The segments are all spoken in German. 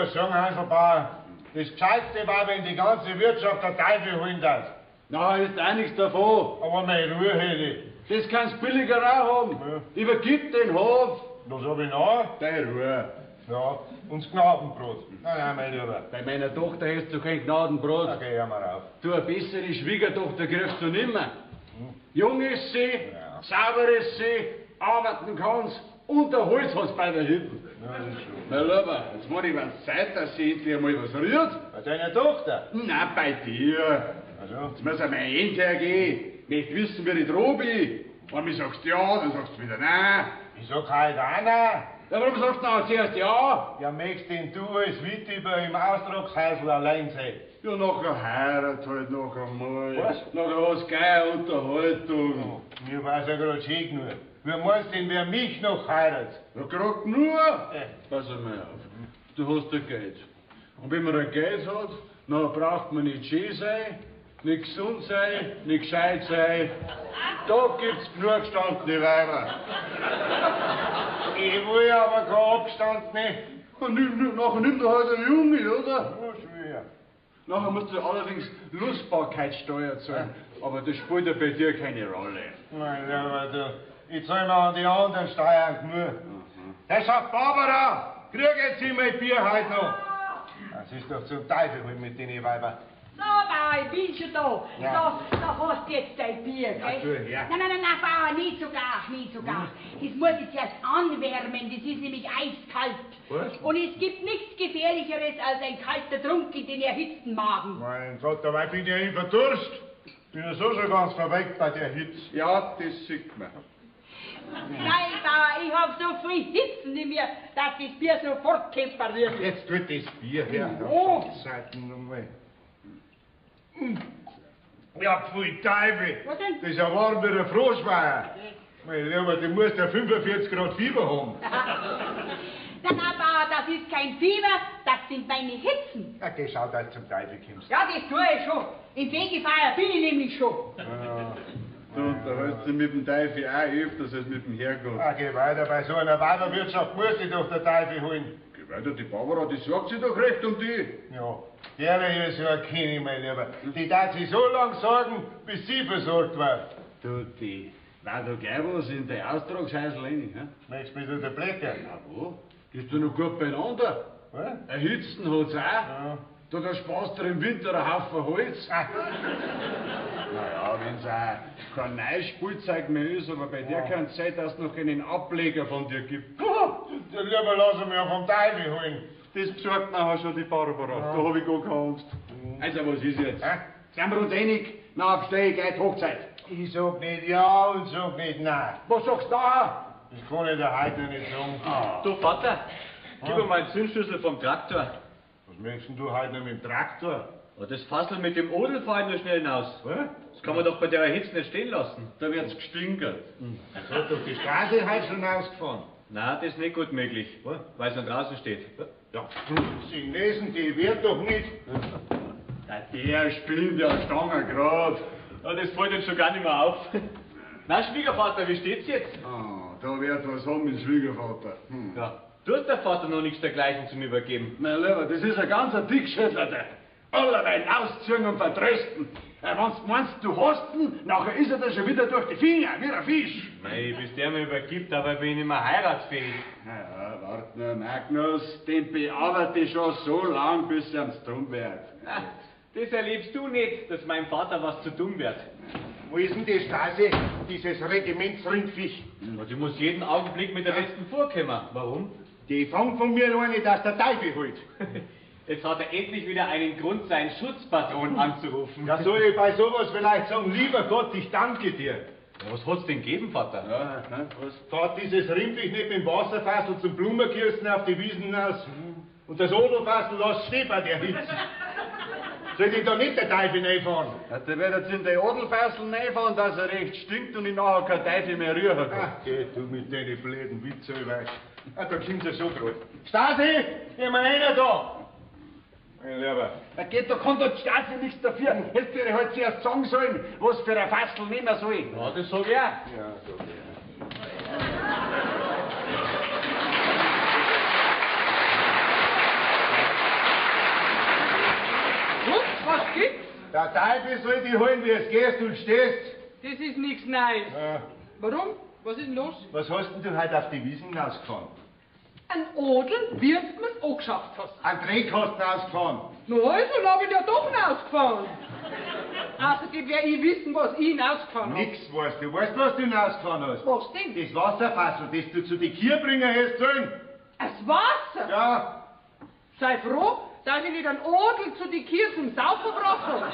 was sagen, Hanselbauer. Das Gescheitste war, wenn die ganze Wirtschaft der Teufel holen darf. Na, ist auch nichts davon. Aber meine Ruhe hätte ich. Das kannst du billiger auch haben. Ja. Übergib den Hof. Was hab ich noch? Deine Ruhe. Ja, und das Gnadenbrot. Nein, mein Lieber. Bei meiner Tochter hast du kein Gnadenbrot. Da geh ich mal rauf. Du, eine bessere Schwiegertochter kriegst du nimmer. Jung ist sie, sauber ist sie, arbeiten kannst und der Holz hast bei der Hütte. Ja, das ist schon. Na, Lieber, jetzt muss ich mal Zeit, dass sie endlich einmal was rührt. Bei deiner Tochter? Nein, bei dir. Also? Jetzt muss einmal ein Ende hergehen. Ich möchte wissen, wie ich drauf bin. Wenn du sagst ja, dann sagst du wieder nein. Ich sag halt auch nein. Ja, warum sagst du dann zuerst ja? Ja, möchtest denn du als Wittiber im Austragshäusl allein sein? Ja, nachher heirat halt noch einmal. Was? Nachher hast du keine Unterhaltung. Ja, mir war's ja grad schön genug. Wer meinst denn, wer mich noch heiratet? Ja, grad nur. Pass einmal auf. Du hast ja Geld. Und wenn man ein Geld hat, dann braucht man nicht schön sein, nicht gesund sein, nicht gescheit sein. Da gibt's genug gestandene Weiber. Ich will aber kein Abstandene. Und nachher nimmt er halt eine Junge, oder? Oh, schwer. Nachher musst du allerdings Lustbarkeitssteuer zahlen. Aber das spielt ja bei dir keine Rolle. Mein Lieber, du, ich zahl mir an die anderen Steuern genug. Der sagt, Barbara, krieg jetzt Sie mein Bier heute noch. Das ist doch zum Teufel mit den Weibern. So, Bauer, ich bin schon da. Ja. Da hast du jetzt dein Bier, Ja, gell? tu her. Nein, Bauer, nicht so gar, nicht so gar. Das muss ich zuerst anwärmen, das ist nämlich eiskalt. Was? Und es gibt nichts Gefährlicheres als ein kalter Trunk in den erhitzten Magen. Mein Gott, dabei bin ich ja immer Durst. Bin ja so schon ganz verweckt bei der Hitze. Ja, das sieht man. Nein, Bauer, ich hab so viel Hitzen in mir, dass das Bier sofort temperiert. Jetzt tut das Bier her. Oh. Seiten nochmal. Ja, pfui Teufel. Was denn? Das ist ja warm wie ein Froschweier. Mein Lieber, du musst ja 45 Grad Fieber haben. Na, Bauer, das ist kein Fieber, das sind meine Hitzen. Ja, geh, schau, dass du zum Teufel kommst. Ja, das tue ich schon. Im Fegefeuer bin ich nämlich schon. Du unterhältst dich mit dem Teufel auch öfters als mit dem Herrgott. Ah, geh weiter, bei so einer Weiberwirtschaft muss dich doch der Teufel holen. Geh weiter, die Barbara, die sorgt sich doch recht um die. Ja, ehrlich ist ja ein Kind, mein Lieber. Die darf sich so lang sorgen, bis sie versorgt wird. Du, die war da gleich was in der Austragshäusl rein, hä? Möchtest du mit der Blecke? Na wo? Ist du noch gut beieinander? Was? Erhitzen hat's auch. Ja. Da sparst du im Winter einen Haufen Holz. Ah, Naja, wenn's auch kein neues Spielzeug mehr ist, aber bei dir kann es sein, dass es noch einen Ableger von dir gibt. der Lieber lass mich ja vom Teufel holen. Das besorgt nachher schon die Barbara. Da hab ich gar keine Angst. Also, was ist jetzt? Hä? Sind wir uns einig? Na, bestell ich gleich die Hochzeit. Ich sag nicht ja und sag nicht nein. Was sagst du da? Das kann ich dir heute nicht sagen. Du Vater, gib mir mal einen Zündschlüssel vom Traktor. Was möchtest denn du heute noch mit dem Traktor? Oh, das Fassel mit dem Odel fahren nur schnell hinaus. Was? Das kann man doch bei der Hitze nicht stehen lassen. Da wird's gestinkert. Das hat doch die Straße heute schon ausgefahren. Na, das ist nicht gut möglich, Was? weil es noch draußen steht. Ja, Sie lesen, die wird doch nicht. Der spinnt ja Stange grad. Oh, das fällt uns schon gar nicht mehr auf. Na, Schwiegervater, wie steht's jetzt? Ah, da wird was haben mit Schwiegervater. Ja, tut der Vater noch nichts dergleichen zum Übergeben. Mein Lieber, das ist ein ganzer Dickschädler, der allerweil ausziehen und vertrösten. Wenn du meinst, du hast ihn, nachher ist er da schon wieder durch die Finger, wie ein Fisch. Mei, bis der mir übergibt, aber bin ich nicht mehr heiratsfähig. Ja, warte nur, Magnus, den bearbeite ich schon so lang, bis er ans Drum wird. Na, das erlebst du nicht, dass meinem Vater was zu tun wird. Wo ist denn die Straße, dieses Regimentsrindviech? Und ich muss jeden Augenblick mit der letzten vorkommen. Warum? Die fangen von mir eine, dass der Teufel holt. Jetzt hat er endlich wieder einen Grund, seinen Schutzpatron anzurufen. Ja, soll ich bei sowas vielleicht sagen, lieber Gott, ich danke dir. Ja, was hat's denn gegeben, Vater? Ja, was? Fahrt dieses Rindviech nicht mit dem Wasserfassel zum Blumenkirsten auf die Wiesen hinaus. Und das Odelfassel lässt stehen bei der Hitze. Soll ich da nicht der Teufel reinfahren? Ja, der wird jetzt in die Odelfeißel reinfahren, dass er recht stinkt und ich nachher kein Teufel mehr rühren kann. Ach, geh du mit deinen blöden Witzen, weißt du. Ah, da kommt er so grad. Stasi, geh mal einer da. Mein Lieber. Da geht, da kann doch die Straße nichts dafür. Hättest du dir halt zuerst sagen sollen, was für ein Fassel nehmen soll. Ja, das sag ich auch. Ja, so. Der Teufel soll dich holen, wie es gehst und stehst. Das ist nichts Neues. Ja. Warum? Was ist denn los? Was hast denn du heute auf die Wiesen ausgefahren? Ein Adel wirft mir's angeschafft hast. Ein Dreck hast du ausgefahren. Na also, dann hab ich ja doch hinausgefahren. Außerdem werde ich wissen, was ich hinausgefahren habe. Nix weißt du. Weißt du, was du hinausgefahren hast? Was denn? Das Wasserfassel, das du zu den Kier bringen hast sollen. Das Wasser? Ja. Sei froh, dass ich nicht einen Adel zu die Kirche zum Saufen gebracht habe.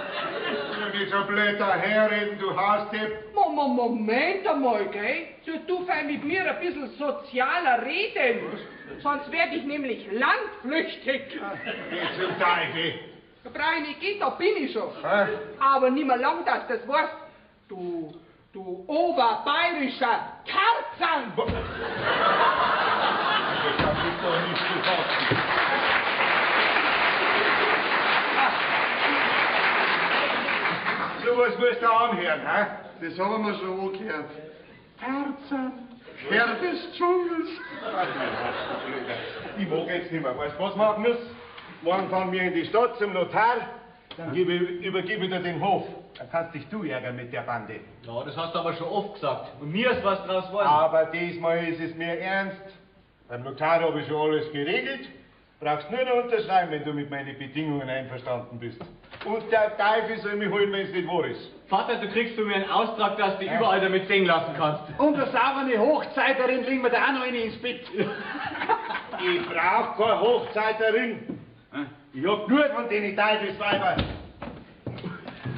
Du nicht so blöd daherreden, du Hausdepp. Moment einmal, gell? So, du fein mit mir ein bisschen sozialer reden. Sonst werde ich nämlich landflüchtig. Geh zum Teufel. Da brauche ich nicht gehen, da bin ich schon. Hä? Aber nicht mehr lang, dass das weißt. Du oberbayerischer Tarzan! Das ist doch nicht zu fassen. So was musst du anhören, hä? Das haben wir schon angehört. Tarzan, Herr des Dschungels. Ich mag jetzt nicht mehr. Weißt du was, Magnus? Morgen fahren wir in die Stadt zum Notar, dann übergebe ich dir den Hof. Dann kannst dich du ärgern mit der Bande. Ja, das hast du aber schon oft gesagt. Und mir ist was draus geworden. Aber diesmal ist es mir ernst. Beim Notar habe ich schon alles geregelt. Brauchst nur noch unterschreiben, wenn du mit meinen Bedingungen einverstanden bist. Und der Teufel soll mich holen, wenn es nicht wahr ist. Vater, du kriegst von mir einen Austrag, dass du überall damit singen lassen kannst. Und eine saubere Hochzeiterin legen wir da auch noch eine ins Bett. Ich brauch keine Hochzeiterin. Ich hab genug von den Teufelsweibern.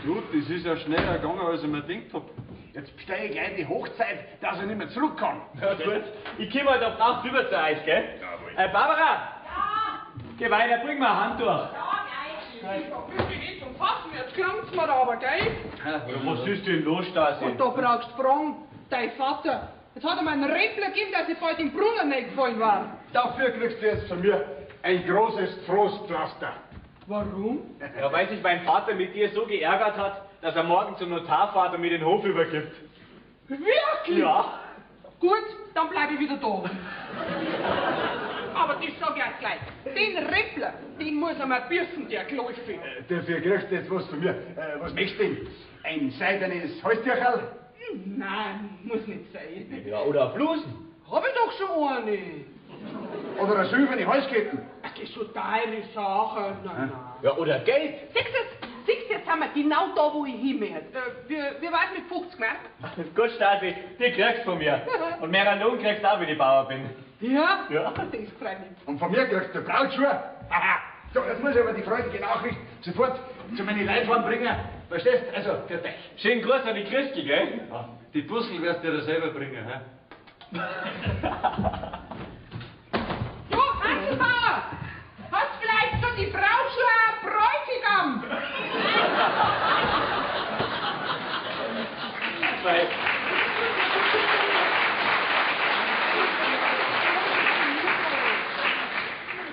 Gut, das ist ja schneller gegangen, als ich mir gedacht hab. Jetzt bestelle ich gleich die Hochzeit, dass ich nicht mehr zurück kann. Ja, gut. Ich komm halt auf Nacht rüber zu euch, gell? Jawohl. Barbara! Ja, Geh weiter, bring mir ein Handtuch. gleich. Da bin ich nicht zum Fassen, jetzt klangt's mir aber, gell? Was ist denn los, Stasi? Und da brauchst du fragen, dein Vater. Jetzt hat er mir einen Räppler gegeben, dass ich bald im Brunnen nicht gefallen war. Dafür kriegst du jetzt von mir ein großes Trostpflaster. Warum? Ja, weil sich mein Vater mit dir so geärgert hat, dass er morgen zum Notar fährt und mir den Hof übergibt. Wirklich? Ja. Gut, dann bleib ich wieder da. Aber das sag ich euch gleich. Den Räppler, den muss er mal büßen, der Gläufe. Dafür kriegst du jetzt was von mir. Was möchtest du denn? Ein seidenes Holztücherl? Nein, muss nicht sein. Ja, oder Blusen. Hab ich doch schon eine. Oder eine silberne Halskette? Ach, das ist so teure Sache. Nein. Ja, oder Geld. Siehst du, jetzt sind wir genau da, wo ich hin möchte. Wir warten mit 50 Mark. Gut, Stasi, die kriegst du von mir. Und mehr Lohn kriegst du auch, wenn ich Bauer bin. Ja? Ja. Das freut mich. Und von mir kriegst du Brautschuhe? Haha. So, jetzt muss ich aber die freudige Nachricht sofort zu meinen Leitern bringen. Verstehst? Also, für dich. Schönen Gruß an die Christi, gell? Die Puzzle wirst du dir selber bringen, hä? Du, Hanselbauer! Hast vielleicht so die Brautschuhe am Bräutigam? Weil,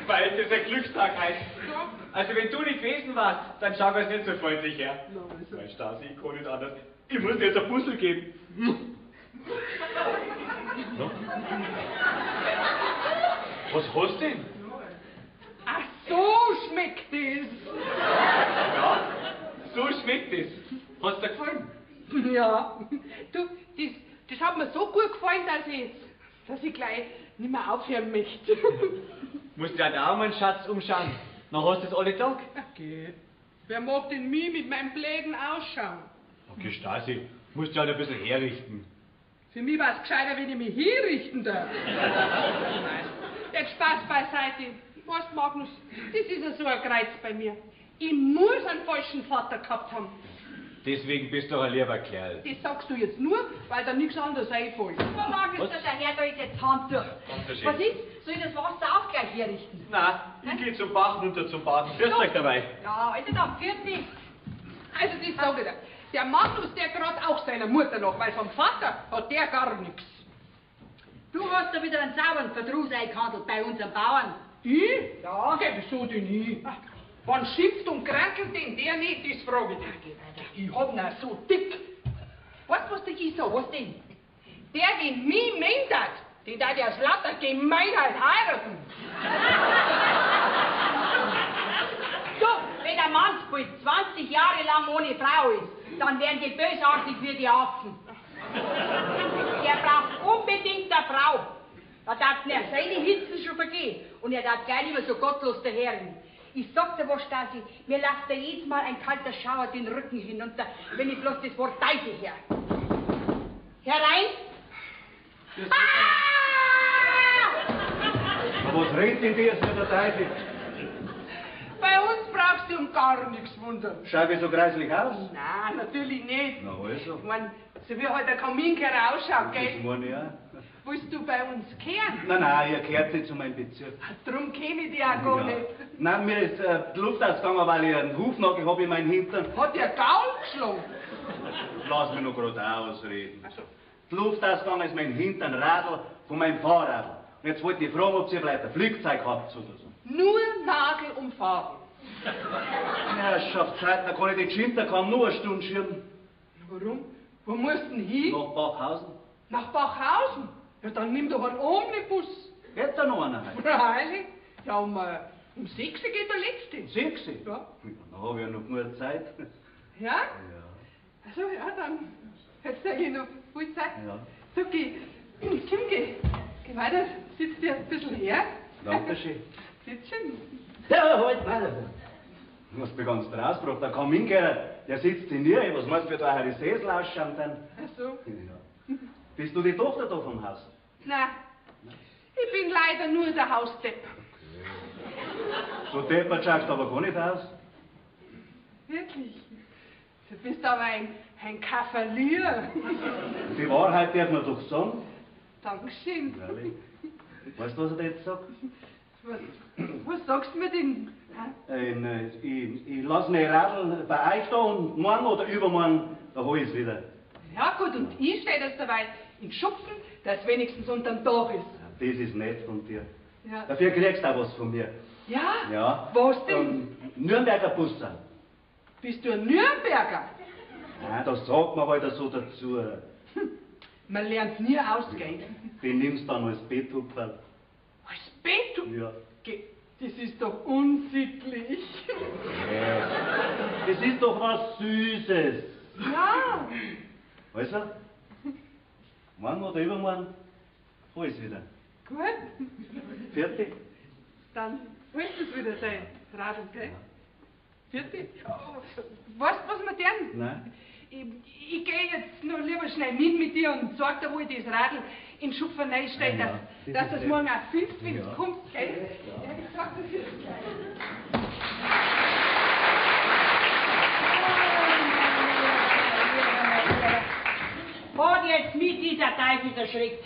weil das ein Glückstag heißt. Ja. Also wenn du nicht gewesen warst, dann schau es nicht so freundlich her. Mein Stasi, ich kann nicht anders. Ich muss dir jetzt ein Puzzle geben. So. Was hast du denn? Ach, so schmeckt es. Ja, so schmeckt es. Hast dir gefallen? Ja. Du, das hat mir so gut gefallen, dass ich gleich nicht mehr aufhören möchte. Musst dir auch mal einen Schatz umschauen. Dann hast du es alle Tag. Okay. Wer mag denn mich mit meinem Bläden ausschauen? Okay, Stasi, musst du halt ein bisschen herrichten. Für mich war es gescheiter, wenn ich mich hinrichten darf. Nein. Jetzt Spaß beiseite. Weißt du, Magnus, das ist ja so ein Kreuz bei mir. Ich muss einen falschen Vater gehabt haben. Deswegen bist du doch ein lieber Kerl. Das sagst du jetzt nur, weil da nichts anderes einfällt. So, Magnus, Was? der Herr da ist jetzt Handtuch. Dankeschön. Was ist? Soll ich das Wasser auch gleich herrichten? Na, ich geh zum Bach runter zum Baden. Grüß euch dabei. Ja, also dann 40. Also das sag ich dir. Der Magnus, der gerade auch seiner Mutter noch, weil vom Vater hat der gar nichts. Du hast da wieder einen sauberen Verdruss eingehandelt bei unseren Bauern. Ich? Ja. Geh, wieso denn ich? Wann schimpft und krankelt denn der nicht, das frage ich dich. Ich hab ihn so dick. Weißt du, was der ich sag? Was denn? Der, den mich mindert, den da der aus lauter Gemeinheit heiraten. So, wenn der Mannsbild 20 Jahre lang ohne Frau ist, dann werden die bösartig wie die Affen. Er braucht unbedingt eine Frau. Da darf er seine Hitzen schon vergehen und er darf gleich immer so gottlos daherren. Ich sag dir was, Stasi, mir läuft da jedes Mal ein kalter Schauer den Rücken hinunter, wenn ich bloß das Wort Teufel her. Herein! Aber was redet denn der für der Teufel? Bei uns brauchst du um gar nichts wundern. Schau ich so greislich aus? Nein, natürlich nicht. Na also. Ich mein, so wie halt der Kaminkehrer ausschaut, Das gell? meine ich auch. Willst du bei uns kehren? Nein, ihr gehört nicht zu meinem Bezirk. Drum kenn ich dich auch gar nicht. Nein, mir ist die Luft ausgegangen, weil ich einen Hufnagel habe in meinen Hintern. Hat der Gaul geschlagen? Lass mich noch gerade ausreden. Also, Die Luft ausgegangen ist mein Hinternradl von meinem Fahrrad. Und jetzt wollte ich fragen, ob ihr vielleicht ein Flugzeug habt oder so. nur Nagel umfahren. Herrschaftszeit, da kann ich den Schinter kaum nur eine Stunde schirmen. Warum? Wo musst du denn hin? Nach Bachhausen. Nach Bachhausen? Ja, dann nimm doch einen Omnibus. Geht da noch einer heute? Freilich. Ja, um 6 geht der letzte. 6? Ja. Dann habe ich ja noch genug Zeit. Ja? Ja. Also ja, dann hättest du eigentlich noch viel Zeit. Ja. So, geh weiter, sitz dir ein bisschen her. Dankeschön. Sitz schon. Ja, halt, nein. Du musst mich ganz rausgebracht. Der Kaminkehrer, der sitzt in mir. Was meinst du, wie da eure Sessel ausschauen dann? Ach so. Ja. Bist du die Tochter da vom Haus? Nein, ich bin leider nur der Hausdepp. So deppert schaust du aber gar nicht aus. Wirklich. Du bist aber ein Kavalier. Die Wahrheit darf man doch sagen. Dankeschön. Ehrlich. Weißt du, was er jetzt sagt? Was sagst du mir denn? Ich lasse mich radeln bei euch da und morgen oder übermorgen, da hol ich es wieder. Ja gut, und ich stehe das dabei in Schupfen, dass wenigstens unterm Dach ist. Das ist nett von dir. Ja. Dafür kriegst du auch was von mir. Ja? Ja. Was denn? Nürnberger Busser. Bist du ein Nürnberger? Ja, das sagt man halt so dazu. Man lernt nie ausgehen. Den nimmst du dann als Betthupferl. Als Beto? Ja. Das ist doch unsittlich. Das ist doch was Süßes. Ja. Also, morgen oder übermorgen hol ich es wieder. Gut, Fertig? dann holst du es wieder dein Radl, gell? Fertig? Ja. Weißt du, was wir tun? Nein? Ich gehe jetzt noch lieber schnell mit dir und sag dir, wo ich das Radl in Schupfen reinstelle, Ja, dass das es ist morgen auch findest, wenn Ja. es kommt, gell? Ja, ich sag das jetzt gleich. Fahrt jetzt mit, dieser Teufel erschreckt.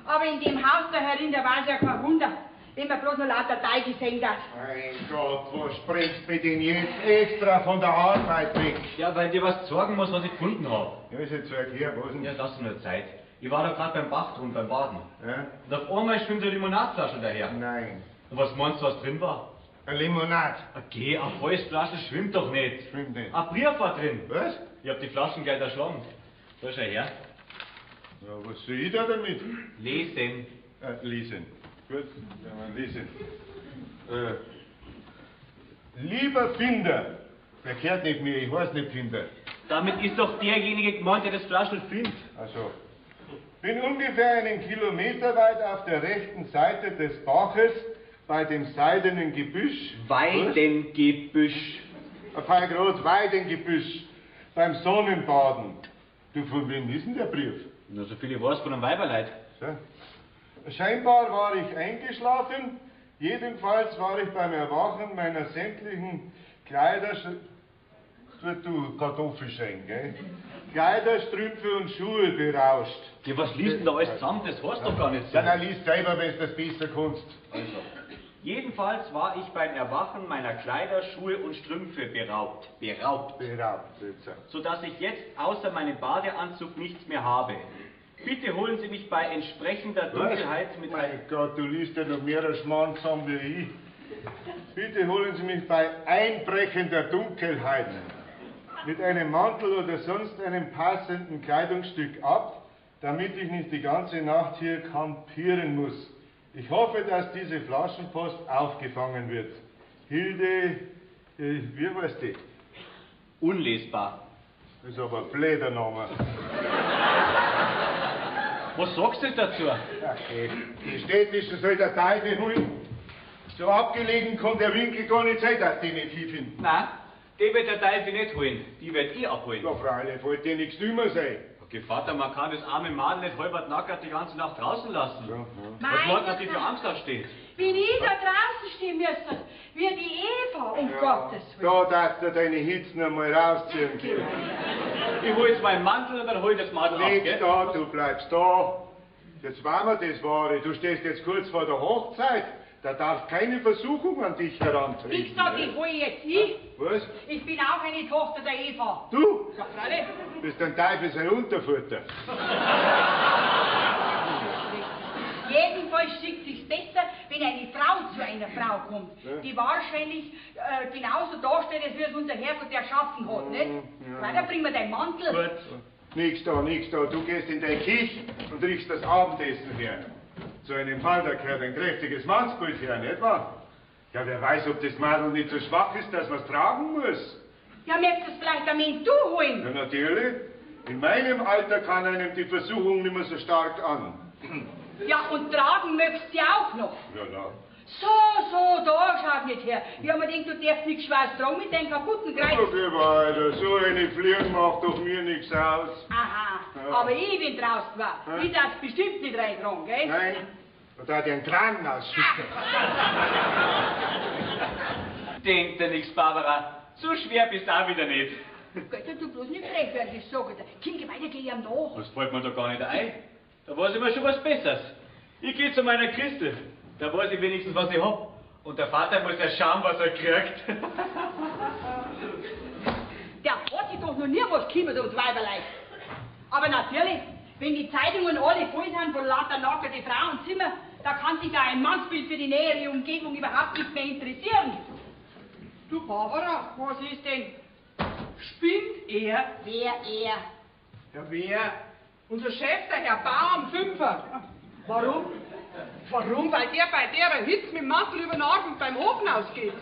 Aber in dem Haus da herin, da war's ja kein Wunder, wenn man bloß noch lauter Teufel sehen darf. Mein Gott, wo springst du denn jetzt extra von der Arbeit weg? Ja, weil dir was sorgen muss, was ich gefunden habe. Ja, ist jetzt so erklärt, was denn? Ja, lass mir Zeit. Ich war da gerade beim Bach drum, beim Baden. Ja? Und auf einmal schwimmt eine Limonadflasche daher. Nein. Und was meinst du, was drin war? Eine Limonade. Okay, eine Fäustflasche schwimmt doch nicht. Schwimmt nicht. Ein Brief war drin. Was? Ich hab die Flaschen gleich erschlagen. Da schau her. Ja, was soll ich da damit? Lesen. Lesen. Gut, ja, mal lesen. Lieber Finder. Verkehrt nicht mir, ich heiße nicht Finder. Damit ist doch derjenige gemeint, der das Flaschel findet. Also, bin ungefähr einen Kilometer weit auf der rechten Seite des Baches bei dem seidenen Gebüsch. Weidengebüsch. Ein paar Grad Weidengebüsch beim Sonnenbaden. Du, von wem ist denn der Brief? Nur so viel ich weiß von einem Weiberleid. So. Scheinbar war ich eingeschlafen. Jedenfalls war ich beim Erwachen meiner sämtlichen Kleider... Du Kartoffelschein, gell? Kleider, Strümpfe und Schuhe berauscht. Ja, was liest denn da alles zusammen? Das heißt doch gar nicht so. Ja, dann liest selber, wenn du das besser kannst. Also. Jedenfalls war ich beim Erwachen meiner Kleider, Schuhe und Strümpfe beraubt. Beraubt. Beraubt, jetzt. Sodass ich jetzt außer meinem Badeanzug nichts mehr habe. Bitte holen Sie mich bei entsprechender Dunkelheit mit Mein Gott, du liest ja noch mehr Schmarrn zusammen wie ich. Bitte holen Sie mich bei einbrechender Dunkelheit mit einem Mantel oder sonst einem passenden Kleidungsstück ab, damit ich nicht die ganze Nacht hier kampieren muss. Ich hoffe, dass diese Flaschenpost aufgefangen wird. Hilde Wie heißt die? Unlesbar. Das ist aber ein blöder Name. Was sagst du dazu? Okay. Die städtischen soll der Teufel holen. So abgelegen kommt der Winkel gar nicht sein, dass die nicht hinfinden. Nein, die wird der Teufel nicht holen. Die wird ich abholen. Ja, freilich, wollte dir nichts dümmer sein. Okay, Vater, man kann das arme Madel nicht halbert nackert die ganze Nacht draußen lassen. Ja, ja. Was macht man, die für Angst aufsteht? Wenn ich da draußen stehen müsste, wie die Eva, um Gottes Willen. Da darfst du deine Hitzen einmal rausziehen können. Ich hol jetzt meinen Mantel und dann hol ich das Madel ab, Nicht gell? da, du bleibst da. Jetzt war mir das Wahre. Du stehst jetzt kurz vor der Hochzeit. Da darf keine Versuchung an dich herantreten. Ich sag, ich hol jetzt ich. Was? Ich bin auch eine Tochter der Eva. Du? Ja, freilich. Bist ein Teufel sein Unterfutter. Jedenfalls schickt sich's besser, wenn eine Frau zu einer Frau kommt, die wahrscheinlich genauso dasteht, als wie es unser Herrgott erschaffen hat, nicht? Weil da bringen wir deinen Mantel. Gut. Nix da, nix da. Du gehst in dein Kirch und riechst das Abendessen her. Zu einem Fall, da gehört ein kräftiges Mannsbild her, nicht wahr? Ja, wer weiß, ob das Madel nicht so schwach ist, dass man es tragen muss. Ja, möchtest du es vielleicht am Ende du holen? Ja, natürlich. In meinem Alter kann einem die Versuchung nicht mehr so stark an. Ja, und tragen möchtest du auch noch. Ja, na. So, da schaut nicht her. Ich hab mir gedacht, du darfst nichts Schweres tragen mit deinem kaputten Kreuz. Oh, geh weiter. So eine Fliegen macht doch mir nichts aus. Aha, Ja. aber ich bin draußen war. Ich darf's bestimmt nicht reintragen, gell? Nein, da hat er einen Kran ausschüttet. Denk dir nichts, Barbara. So schwer bist du auch wieder nicht. Gott, du bloß nicht frech werden, das sag ich dir. Kind, weiter, geh ihm nach. Das fällt mir da gar nicht ein. Da weiß ich mir schon was Besseres. Ich gehe zu meiner Christel. Da weiß ich wenigstens, was ich hab. Und der Vater muss ja schauen, was er kriegt. Der hat sich doch noch nie was gekümmert ums Weiberlein. Aber natürlich, wenn die Zeitungen alle voll sind von lauter nackerte Frauenzimmer, da kann sich da ein Mannsbild für die nähere Umgebung überhaupt nicht mehr interessieren. Du, Barbara, Was ist denn? spinnt er? Wer er? Ja, wer? Unser Chef, der Herr Bauer am Fünfer. Warum? Warum? Weil der bei der Hitze mit dem Mantel über den Abend beim Ofen ausgeht.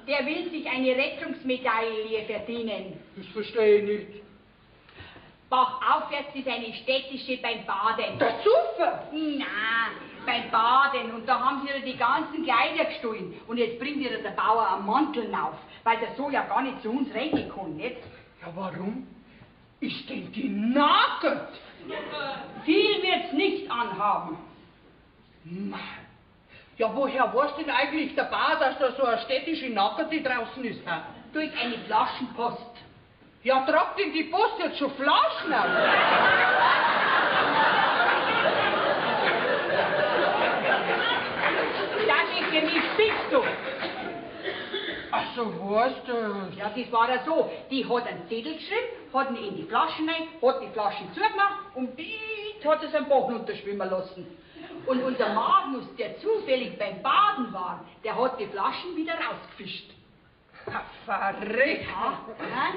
Der will sich eine Rettungsmedaille verdienen. Das verstehe ich nicht. Bachaufwärts ist eine städtische beim Baden. Der Zuffer! Na, beim Baden. Und da haben sie ihr die ganzen Kleider gestohlen. Und jetzt bringt ihr der Bauer einen Mantel auf, weil der so ja gar nicht zu uns reingehen kann, nicht? Ja, warum? Ist denn die nackt? Viel wird's nicht anhaben. Nein. Ja, woher weiß denn eigentlich der Bauer, dass da so eine städtische Nackerte draußen ist? Hä? Durch eine Flaschenpost. Ja, tragt denn die Post jetzt schon Flaschen aus? Das ist für mich spinnst du. Ach so, weißt du. Ja, das war ja so. Die hat einen Zettel geschrieben, hat ihn in die Flaschen rein, hat die Flaschen zugemacht und bitt hat es am Boden unterschwimmen lassen. Und unser Magnus, der zufällig beim Baden war, der hat die Flaschen wieder rausgefischt. Verrückt. Ja?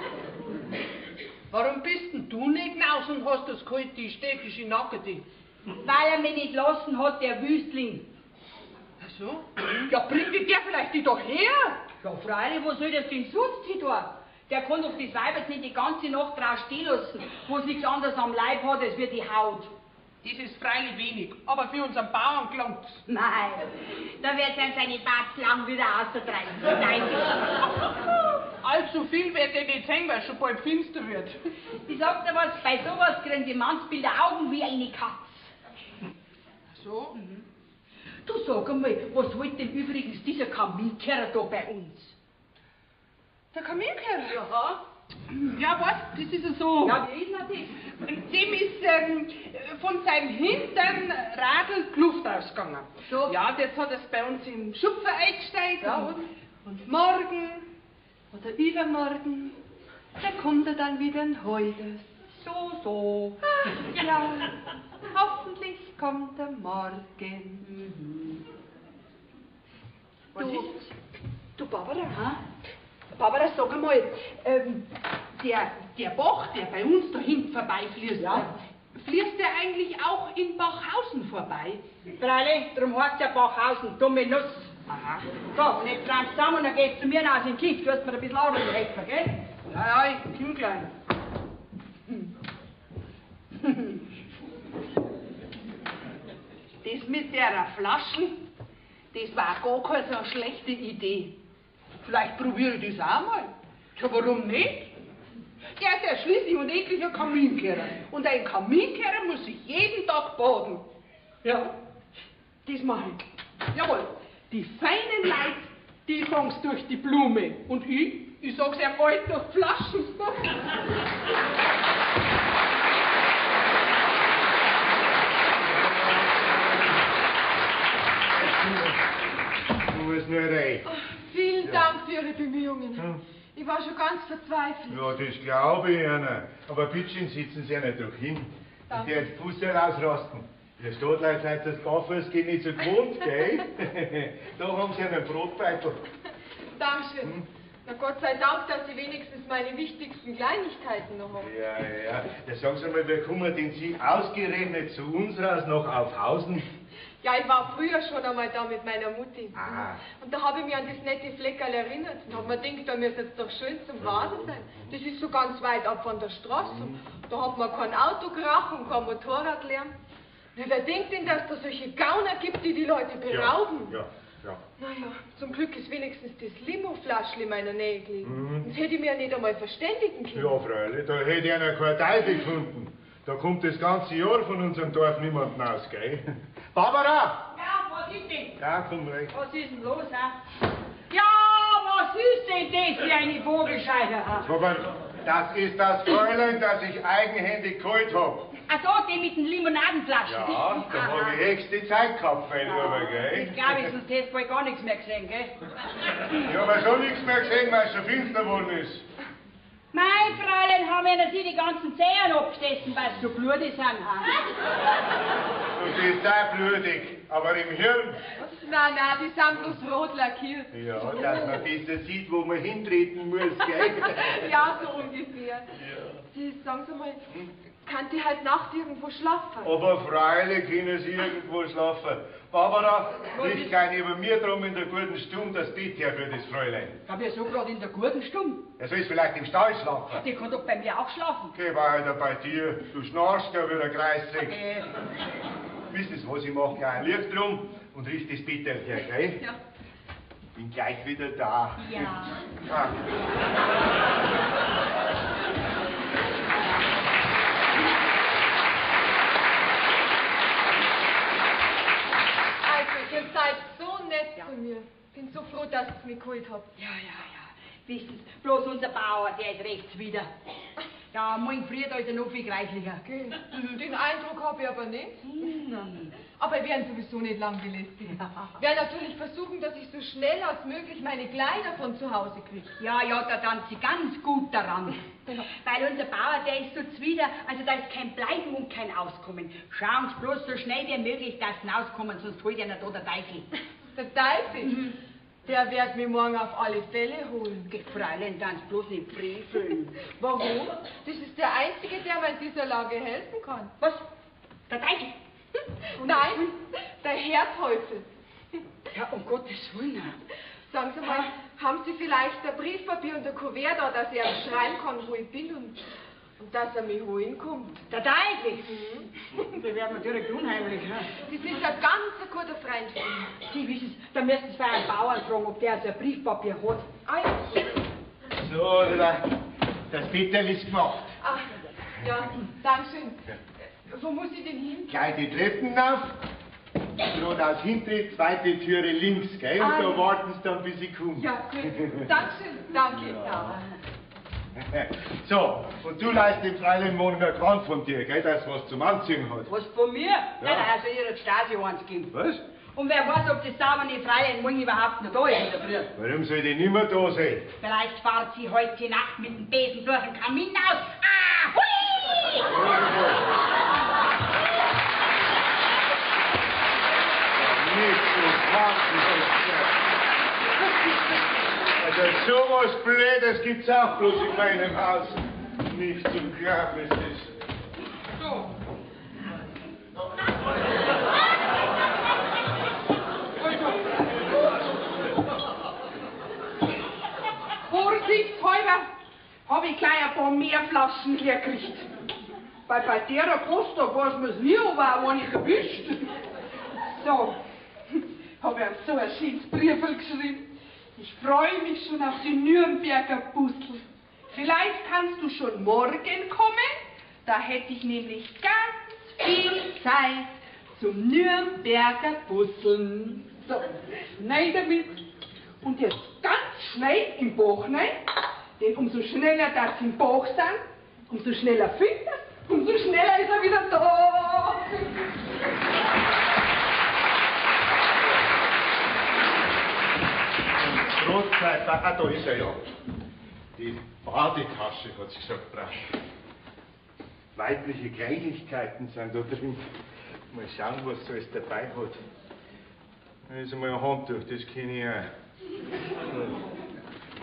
Warum bist denn du nicht hinaus und hast das geholt, die städtische Nackerte? Weil er mich nicht lassen hat, der Wüstling. Ach so? Ja, bringt die der vielleicht die doch her? Ja, freilich, wo soll das denn sonst hin tun? Der kann doch das Weib jetzt nicht die ganze Nacht draus stehen lassen, wo es nichts anderes am Leib hat, als wie die Haut. Das ist freilich wenig, aber für unseren Bauern gelangt's. Nein, da wird er seine Bartschlangen wieder auszutreiben. Nein. Allzu viel wird er nicht sehen, weil es schon bald finster wird. Ich sag dir was, bei sowas kriegen die Mannsbilder Augen wie eine Katz. Ach so? Du sag einmal, was holt denn übrigens dieser Kaminkeller da bei uns? Der Kaminkeller? Ja. Ja, was? Das ist ja so. Ja, wie ist denn das? Dem ist von seinem hinteren Radl die Luft ausgegangen. So. Ja, und jetzt hat er es bei uns im Schupfer eingestellt. Ja, und morgen oder übermorgen, da kommt er dann wieder und holt es. So. Ach, ja, hoffentlich kommt er morgen. Was ist? Du Barbara, Ha? Barbara, sag einmal, der Bach, der bei uns da hinten vorbeifließt, Ja. fließt der eigentlich auch in Bachhausen vorbei? Freilich, drum heißt ja Bachhausen, dumme Nuss. Aha. So, und jetzt treibst du zusammen und dann geht's zu mir raus in den Kiff. Du hast mir ein bisschen Arbeit helfen, gell? Ja, ja, ich komm gleich. Das mit der Flaschen, das war gar keine so eine schlechte Idee. Vielleicht probiere ich das auch mal. Ja, warum nicht? Er ist ja schließlich und endlich ein Kaminkehrer. Und ein Kaminkehrer muss sich jeden Tag baden. Ja, das mache ich. Jawohl, die feinen Leute, die fangen's durch die Blume. Und ich sag's ihm bald durch Flaschen. Du musst nur rein. Vielen Dank für Ihre Bemühungen. Ich war schon ganz verzweifelt. Ja, das glaube ich Ihnen. Aber bitte sitzen Sie nicht doch hin. Und der Fuß herausrasten. Der Stadtleut seid das Barfußgehen nicht so gewohnt, gell? Da haben Sie einen Brotbeutel. Dankeschön. Na Gott sei Dank, dass Sie wenigstens meine wichtigsten Kleinigkeiten noch haben. Ja, sagen Sie mal, wie kommen denn Sie ausgerechnet zu uns raus nach Aufhausen? Ja, ich war früher schon einmal da mit meiner Mutti. Ah. Und da habe ich mich an das nette Fleckerl erinnert. Und habe mir gedacht, da müsste es doch schön zum Baden sein. Das ist so ganz weit ab von der Straße. Da hat man kein Autokrach und kein Motorradlärm. Na, wer denkt denn, dass da solche Gauner gibt, die die Leute berauben? Ja. Naja, zum Glück ist wenigstens das Limo-Flaschli in meiner Nähe gelegen. Sonst hätte ich mich ja nicht einmal verständigen können. Ja, freilich, da hätte ich einer keinen Teufel gefunden. Da kommt das ganze Jahr von unserem Dorf niemand raus, gell? Barbara! Ja, was ist denn? Ja, komm rein. Was ist denn los, hä? Ja, was ist denn das für eine Vogelscheibe, hä? Aber das ist das Fräulein, das ich eigenhändig geholt habe. Ach so, die mit den Limonadenflaschen. Ja, da habe ich höchste Zeit gehabt, mein Lieber, Das gell? glaube ich, sonst hättest du bald gar nichts mehr gesehen, gell? Ich habe schon nichts mehr gesehen, weil es schon finster geworden ist. Mein Fräulein, haben ja sie die ganzen Zehen abgestessen, weil sie so blutig sind, hä? Und die ist sehr blutig, aber im Hirn. Nein, die sind bloß rot lackiert. Ja, dass man besser sieht, wo man hintreten muss, gell? Ja, so ungefähr. Sie, sagen Sie mal, kann die heute Nacht irgendwo schlafen? Aber freilich können sie irgendwo schlafen. Barbara, ich kann über mir drum in der guten Stunde das Bett her für das Fräulein. Da wir so gerade in der guten Stunde. Er soll vielleicht im Stall schlafen. Die kann doch bei mir auch schlafen. Geh weiter bei dir, du schnarchst ja wieder kreisig. Wissen Sie was, ich mache gleich ein Licht drum und richte das Bett her, gell? Ja. Bin gleich wieder da. Ja. Ah. Also, ihr seid so nett zu mir. Bin so froh, dass ihr mich geholt habt. Ja. Wissen Sie, bloß unser Bauer, der ist rechts wieder. Ja, morgen früh, da ist er noch viel greislicher. Okay. Den Eindruck habe ich aber nicht. Aber wir werden sowieso nicht lang belästigen. Wir werden natürlich versuchen, dass ich so schnell als möglich meine Kleider von zu Hause kriege. Ja, da tun Sie ganz gut daran. Weil unser Bauer, der ist so zwider, also da ist kein Bleiben und kein Auskommen. Schauen Sie bloß so schnell wie möglich, dass Sie rauskommen, sonst holt einer da der Teufel. Der Teufel? Der wird mich morgen auf alle Fälle holen. Geht Fräulein, dann bloß nicht freveln. Warum? Das ist der Einzige, der mir in dieser Lage helfen kann. Was? Der Teufel? Nein, der Herr Teufel. Ja, um Gottes Willen. Sagen Sie mal, haben Sie vielleicht ein Briefpapier und ein Kuvert da, dass ich ihm schreiben kann, wo ich bin und dass er mich holen kommt? Der Teufel? Wir werden natürlich unheimlich. Ne? Das ist ein ganz guter Freund von mir. Sie wissen es, da müssten Sie bei einem Bauern fragen, ob der so ein Briefpapier hat. Ah ja. So, das Bettel ist gemacht. Ach, ja, Dankeschön. Wo muss ich denn hin? Gleich die Treppen auf, geradeaus Hintritt, zweite Türe links, gell? Und da warten Sie dann, bis ich komme. Ja, gut. Dankeschön. Danke. Ja. So, und du leist dem Fräulein morgen ein Gewand von dir, gell, dass was zum Anziehen hat. Was von mir? Nein, also ihr hat Stasi eins gegeben. Was? Und wer weiß, ob das saubere Fräulein morgen überhaupt noch da ist in der Früh. Warum soll die nicht mehr da sein? Vielleicht fahrt sie heute Nacht mit dem Besen durch den Kamin aus. Ah, hui! Nicht zu fassen. Also sowas Blödes gibt's auch bloß in meinem Haus. Nicht zum Glauben ist es. So. Also, vorsichtshalber habe ich gleich ein paar mehr Flaschen hergekriegt. Weil bei der Post, da weiß man es nie, ob auch eine erwischt. So, habe ich so ein schönes Briefel geschrieben. Ich freue mich schon auf die Nürnberger Bustel. Vielleicht kannst du schon morgen kommen. Da hätte ich nämlich ganz viel Zeit zum Nürnberger Busseln. So, nein damit. Und jetzt ganz schnell im Bauch rein. Denn umso schneller das im Bauch sind, umso schneller findet er, umso schneller ist er wieder da. Großzeit, da ist er ja. Die Badetasche hat sich schon gebracht. Weibliche Kleinigkeiten sind da drin. Mal schauen, was so alles dabei hat. Da ist einmal ein Handtuch, das kenne ich auch.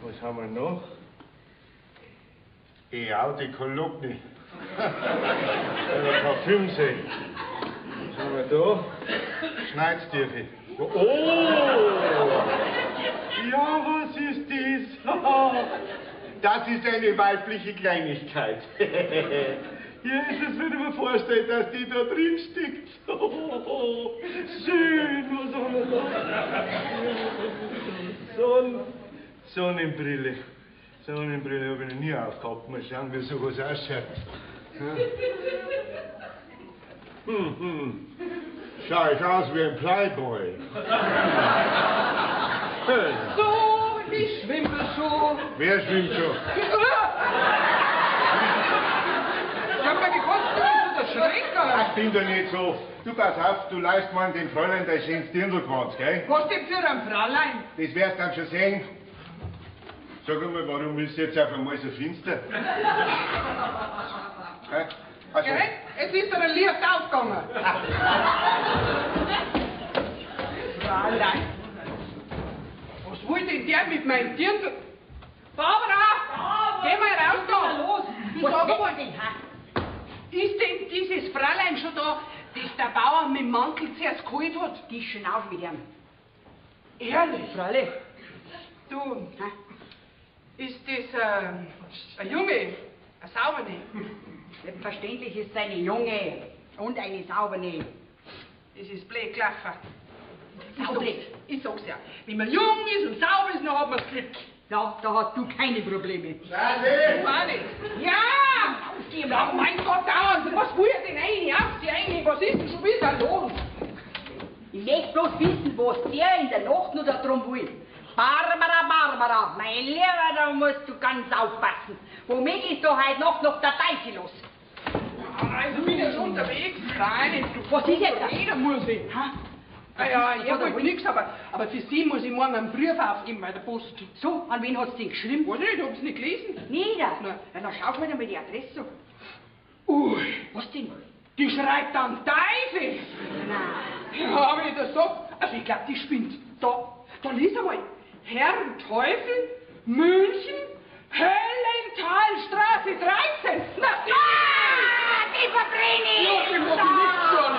Was haben wir noch? Die Kolumne. Ein Parfümsee. Was haben wir da? Schneidstiefe. Oh! Ja, was ist das? Das ist eine weibliche Kleinigkeit. Ja, ist es, wenn ich mir vorstelle, dass die da drin steckt. Oh, schön, was haben wir da? Sonnenbrille. Sonnenbrille habe ich noch nie aufgehabt. Mal schauen, wie sowas ausschaut. Schau ich aus wie ein Playboy. So, ich schwimme schon. Wer schwimmt schon? Ich hab mir gekonnt, du bist so der Schrecker. Ich bin doch nicht so. Du pass auf, du leist mal den Fräulein dein schönes Dirndlkranz, gell? Was denn für ein Fräulein? Das wirst du dann schon sehen. Sag einmal, warum ist es jetzt auf einmal so finster? Also, Gell? Es ist ein Licht aufgegangen. Fräulein. Was will denn der mit meinem Dirndl? Barbara! Geh mal raus da! Los! Du sag mal, ist denn dieses Fräulein schon da, das der Bauer mit dem Mantel zuerst geholt hat? Die ist schon auf mit ihm. Ehrlich? Freilich. Du, ist das ein Junge, ein Sauberne? Selbstverständlich ist eine Junge und eine saubere. Das ist blöd gelaufen. Saublöd. Ich sag's ja. Wenn man jung ist und sauber ist, dann hat man's Glück. Ja, da hast du keine Probleme. Du auch nicht. Ja! Ja, mein Gott, dauernd. Was will er denn eine? Auf die eine. Was ist denn schon wieder los? Ich möchte bloß wissen, was der in der Nacht nur da drum will. Barbara, mein Lieber, da musst du ganz aufpassen. Womit ist da heute Nacht noch der Teufel los? Also bin ich schon unterwegs. Nein, Was ist jetzt das? Jeder muss ich. Ja, er wollte nichts, aber für sie muss ich morgen einen Brief aufgeben bei der Post. So, an wen hat's denn geschrieben? Weiß nicht, ich hab's nicht gelesen. Nieder. Nein. Ja, dann schau mal die Adresse. Ui, Was denn? die schreibt dann Teufel. Nein. Ja, wenn ich das sag, also ich glaub, die spinnt. Da lies einmal. Herrn Teufel, München, Höllentalstraße 13. Na, Die verbrenne ja, ich! die mag ich nicht schon.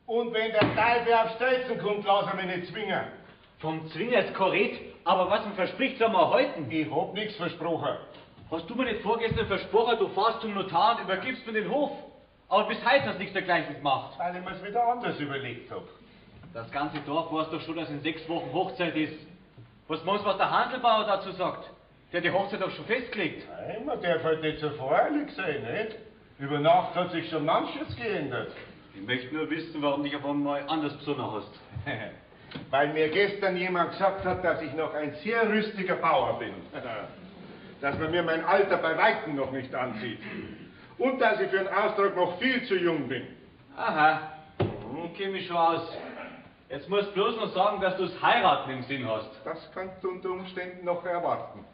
und wenn der Teufel auf Stelzen kommt, lass er mich nicht zwingen. Vom Zwinger ist korrekt, aber was man verspricht, soll man halten. Ich hab nichts versprochen. Hast du mir nicht vorgestern versprochen, du fährst zum Notar und übergibst mir den Hof? Aber bis heute hast du nichts dergleichen gemacht. Weil ich mir's wieder anders überlegt hab. Das ganze Dorf weiß doch schon, dass in 6 Wochen Hochzeit ist. Was meinst du, was der Handelbauer dazu sagt? Der hat die Hochzeit doch schon festgelegt. Nein, man darf halt nicht so voreilig sein, nicht? Über Nacht hat sich schon manches geändert. Ich möchte nur wissen, warum du dich auf einmal anders besonnen hast. Weil mir gestern jemand gesagt hat, dass ich noch ein sehr rüstiger Bauer bin. Dass man mir mein Alter bei Weitem noch nicht ansieht. Und dass ich für den Austrag noch viel zu jung bin. Aha, ich kenne mich schon aus. Jetzt musst du bloß noch sagen, dass du das Heiraten im Sinn hast. Das kannst du unter Umständen noch erwarten.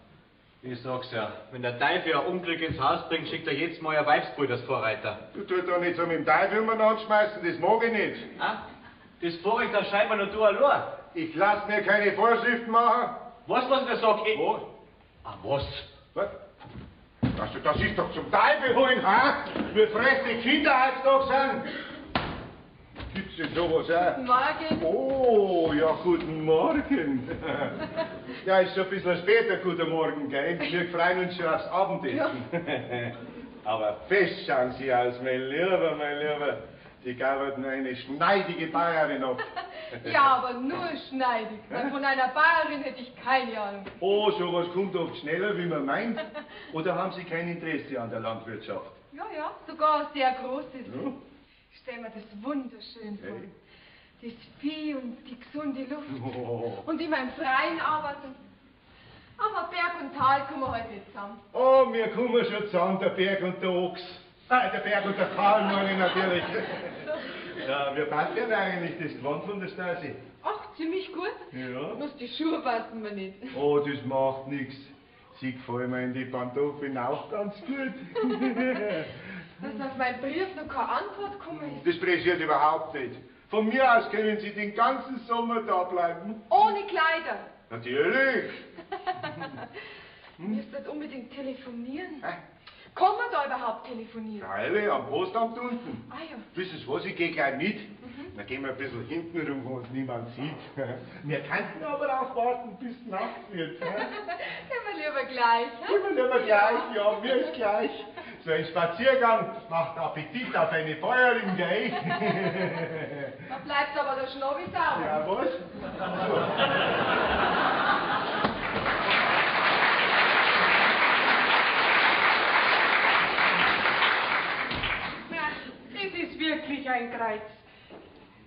Ich sag's ja, wenn der Teufel ein Unglück ins Haus bringt, schickt er jetzt mal ein Weibsbild als Vorreiter. Du tust doch nicht so mit dem Teufel umeinander schmeißen, das mag ich nicht. Ah? Das Vorrecht da scheinbar nur du allein. Ich lass mir keine Vorschriften machen. Was ich da sag? Oh. Ah, was? Was? Das ist doch zum Teufel holen, ha? Wie frech die Kinder heutzutage sind. Gibt's denn sowas auch? Morgen. Oh, ja, guten Morgen. Ja, ist schon ein bisschen später, guten Morgen, gell? Wir freuen uns schon aufs Abendessen. Aber fest schauen Sie aus, mein Lieber, mein Lieber. Sie gaben nur eine schneidige Bayerin ab. Ja, aber nur schneidig. Weil von einer Bayerin hätte ich keine Ahnung. Oh, sowas kommt oft schneller, wie man meint. Oder haben Sie kein Interesse an der Landwirtschaft? Ja, ja, sogar ein sehr großes. Ja. Ich stelle mir das wunderschön vor. Hey. Das Vieh und die gesunde Luft. Oh. Und immer im Freien arbeiten. Aber Berg und Tal kommen wir heute nicht zusammen. Oh, wir kommen schon zusammen, der Berg und der Ochs. Der Berg und der Karl, meine ich natürlich. Ja, wir passen ja eigentlich das Gewand von der Stasi. Ach, ziemlich gut. Ja. Bloß die Schuhe passen mir nicht. Oh, das macht nichts. Sie gefallen mir in die Pantoffeln auch ganz gut. Dass auf meinen Brief noch keine Antwort gekommen ist. Das pressiert überhaupt nicht. Von mir aus können Sie den ganzen Sommer da bleiben. Ohne Kleider. Natürlich. Ihr müsst nicht unbedingt telefonieren. Hä? Kann man da überhaupt telefonieren? Freilich, am Postamt unten. Ah ja. Wissen Sie was, ich gehe gleich mit. Dann gehen wir ein bisschen hinten rum, wo uns niemand sieht. Wir könnten aber auch warten, bis Nacht wird. Immer lieber gleich. He? Immer lieber gleich, ja, mir ist gleich. So ein Spaziergang macht Appetit auf eine Bäuerin, gell? Da bleibt aber der Schnobbi sauer. Ja, was? Es ist wirklich ein Kreuz.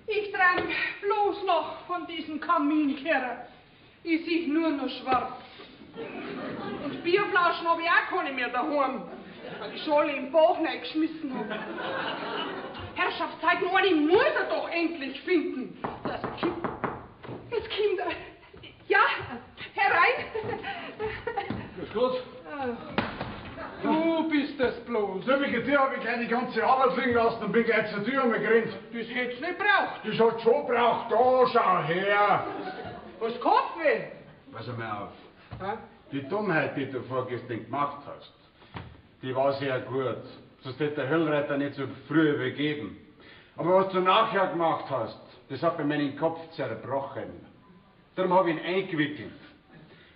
Ich träum bloß noch von diesem Kaminkeller. Ich sehe nur noch schwarz. Und Bierflaschen habe ich auch keine mehr daheim, weil ich schon alle im Bach geschmissen habe. Herrschaftszeiten, ich muss er doch endlich finden. Das Kind. Ja, herein. Grüß Gott. Du bist es bloß. So wie dir habe ich gleich die ganze Arbeit liegen lassen und bin gleich zur Tür gerannt. Das hätt's nicht braucht. Das hat schon braucht. Da, schau her. Was Kopfweh? Pass mal auf. Hä? Die Dummheit, die du vorgestern gemacht hast, die war sehr gut. Sonst hätte der Höllreiter nicht so früh übergeben. Aber was du nachher gemacht hast, das hat mir meinen Kopf zerbrochen. Darum habe ich ihn eingewickelt,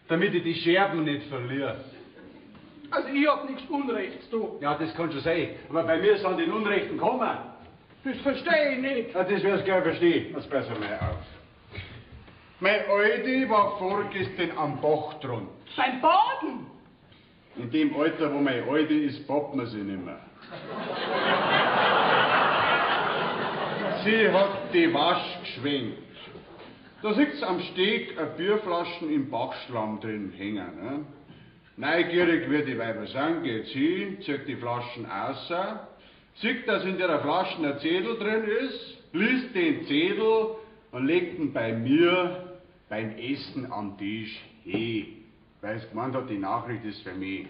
damit ich die Scherben nicht verliere. Also ich hab nichts Unrechts, du. Ja, das kann schon sein. Aber bei mir sind die Unrechten kommen. Das verstehe ich nicht. Ja, das wirst du gleich verstehen. Jetzt pass mal auf. Mein Aldi war vorgestern am Bach drunter. Beim Baden? In dem Alter, wo mein Aldi ist, poppt man sie nicht mehr. Sie hat die Wasch geschwenkt. Da sitzt am Steg eine Bierflaschen im Bachschlamm drin hängen. Ne? Neugierig wie die Weiber sind, geht sie, zieht die Flaschen aus, sieht, dass in der Flasche ein Zettel drin ist, liest den Zettel und legt ihn bei mir beim Essen am Tisch hin. Weil es gemeint hat, die Nachricht ist für mich.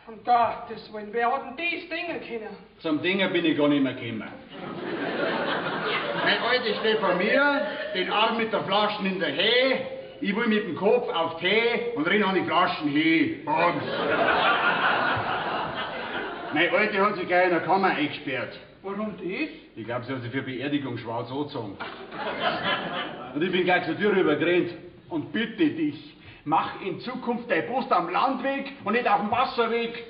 Um Gottes Willen, wer hat denn das Ding können? Zum Dingen bin ich gar nicht mehr gekommen. Mein Alter steht vor mir, den Arm mit der Flasche in der Höhe. Ich will mit dem Kopf auf die Höhe und renn an die Flaschen hin. Bums. Mein Alter hat sich gleich in der Kammer eingesperrt. Warum das? Ich glaube, sie hat sich für Beerdigung schwarz angezogen. Und ich bin gleich zur Tür rübergerannt. Und bitte dich, mach in Zukunft deine Post am Landweg und nicht auf dem Wasserweg.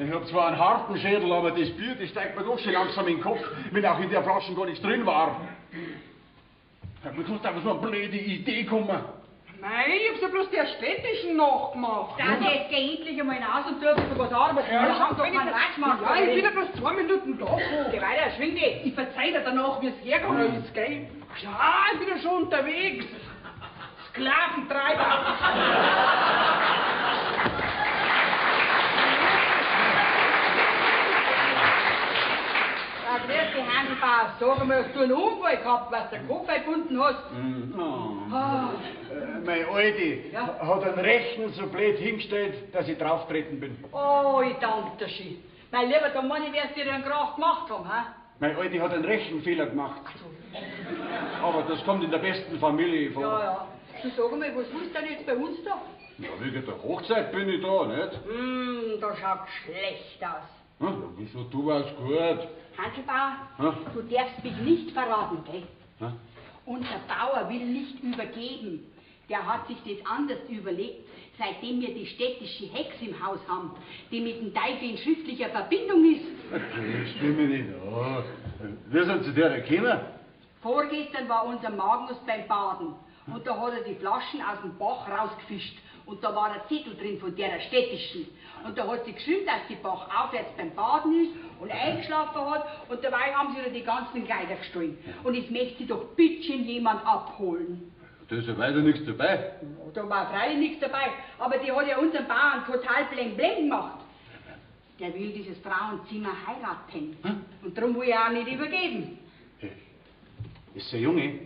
Ich hab zwar einen harten Schädel, aber das Bier, das steigt mir doch schon langsam in den Kopf, wenn auch in der Flasche gar nichts drin war. Mir konnte aber so eine blöde Idee kommen. Nein, ich hab's ja bloß der städtischen nachgemacht. Dann jetzt geh endlich einmal hinaus und tu ein bisschen was arbeiten. Ja, Wir haben doch keinen Ratsch gemacht. Ja, ich bin ja bloß 2 Minuten da. Geh weiter, schwing dich. Ich verzeih dir danach, wie es hergegangen ist, gell? Ja, ich bin ja schon unterwegs. Sklaventreiber. Grüß dich, Handelbauer. Sag mal, hast du einen Unfall gehabt, was du den Kopf verbunden hast? Mein Alti Ja? hat einen Rechen so blöd hingestellt, dass ich drauftreten bin. Oh, ich danke dir schön. Mein Lieber, da Mann, ich werd's dir einen Krach gemacht haben, hä? Mein Alti hat einen Rechenfehler gemacht. Aber das kommt in der besten Familie vor. Ja, ja. Du sag mal, was willst du denn jetzt bei uns da? Ja, wegen der Hochzeit bin ich da, nicht? Das schaut schlecht aus. Wieso, du warst gut. Hanselbauer, du darfst mich nicht verraten, gell? Ja? Unser Bauer will nicht übergeben. Der hat sich das anders überlegt, seitdem wir die städtische Hex im Haus haben, die mit dem Teufel in schriftlicher Verbindung ist. Okay, stimme nicht an. Wie sind Sie der gekommen? Vorgestern war unser Magnus beim Baden und da hat er die Flaschen aus dem Bach rausgefischt und da war ein Zettel drin von der städtischen. Und da hat sie geschrieben, dass die Bach aufwärts beim Baden ist und eingeschlafen hat und dabei haben sie ihr die ganzen Kleider gestohlen. Und jetzt möchte sie doch bittchen jemand abholen. Da ist ja weiter nichts dabei. Da war freilich nichts dabei, aber die hat ja unseren Bauern total bleng gemacht. Der will dieses Frauenzimmer heiraten. Und darum will er auch nicht übergeben. Ist so junge?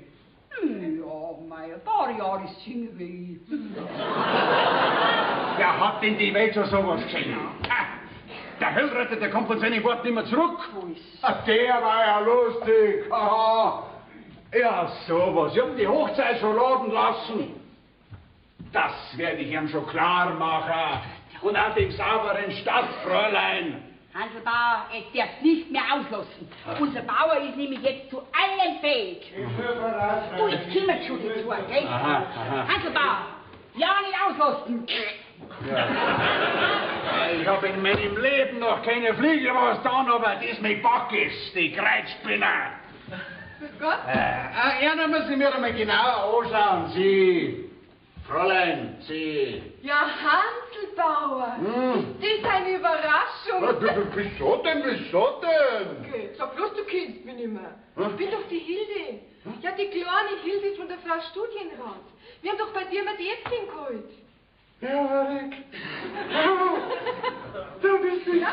Ja, mei, ein paar Jahre ist jünger wie ich. Wer hat denn die Welt schon sowas gesehen? Der Hellretter, der kommt von seinem Wort nicht mehr zurück. Der war ja lustig. Aha. Ja, sowas. Ich hab die Hochzeit schon laden lassen. Das werde ich ihm schon klar machen. Und auch dem sauberen Stadtfräulein. Hanselbauer, jetzt darfst nicht mehr auslassen. Unser Bauer ist nämlich jetzt zu allem fähig. Du, jetzt kümmert schon die Tour, gell? Hanselbauer, ja nicht auslassen. Ja. Ich habe in meinem Leben noch keine Fliege was getan, aber das mit Backis, die Kreuzspinner. Grüß Gott. Ja, müssen Sie mir einmal genauer anschauen. Sie, Fräulein, Sie. Ja, Hanselbauer. Ist das eine Überraschung? Wieso denn? Okay, sag bloß, du kennst mich nicht mehr. Ich bin doch die Hilde. Ja, die kleine Hilde von der Frau Studienrat. Wir haben doch bei dir mal die Äpfel geholt. Ja, Rick. Du bist nicht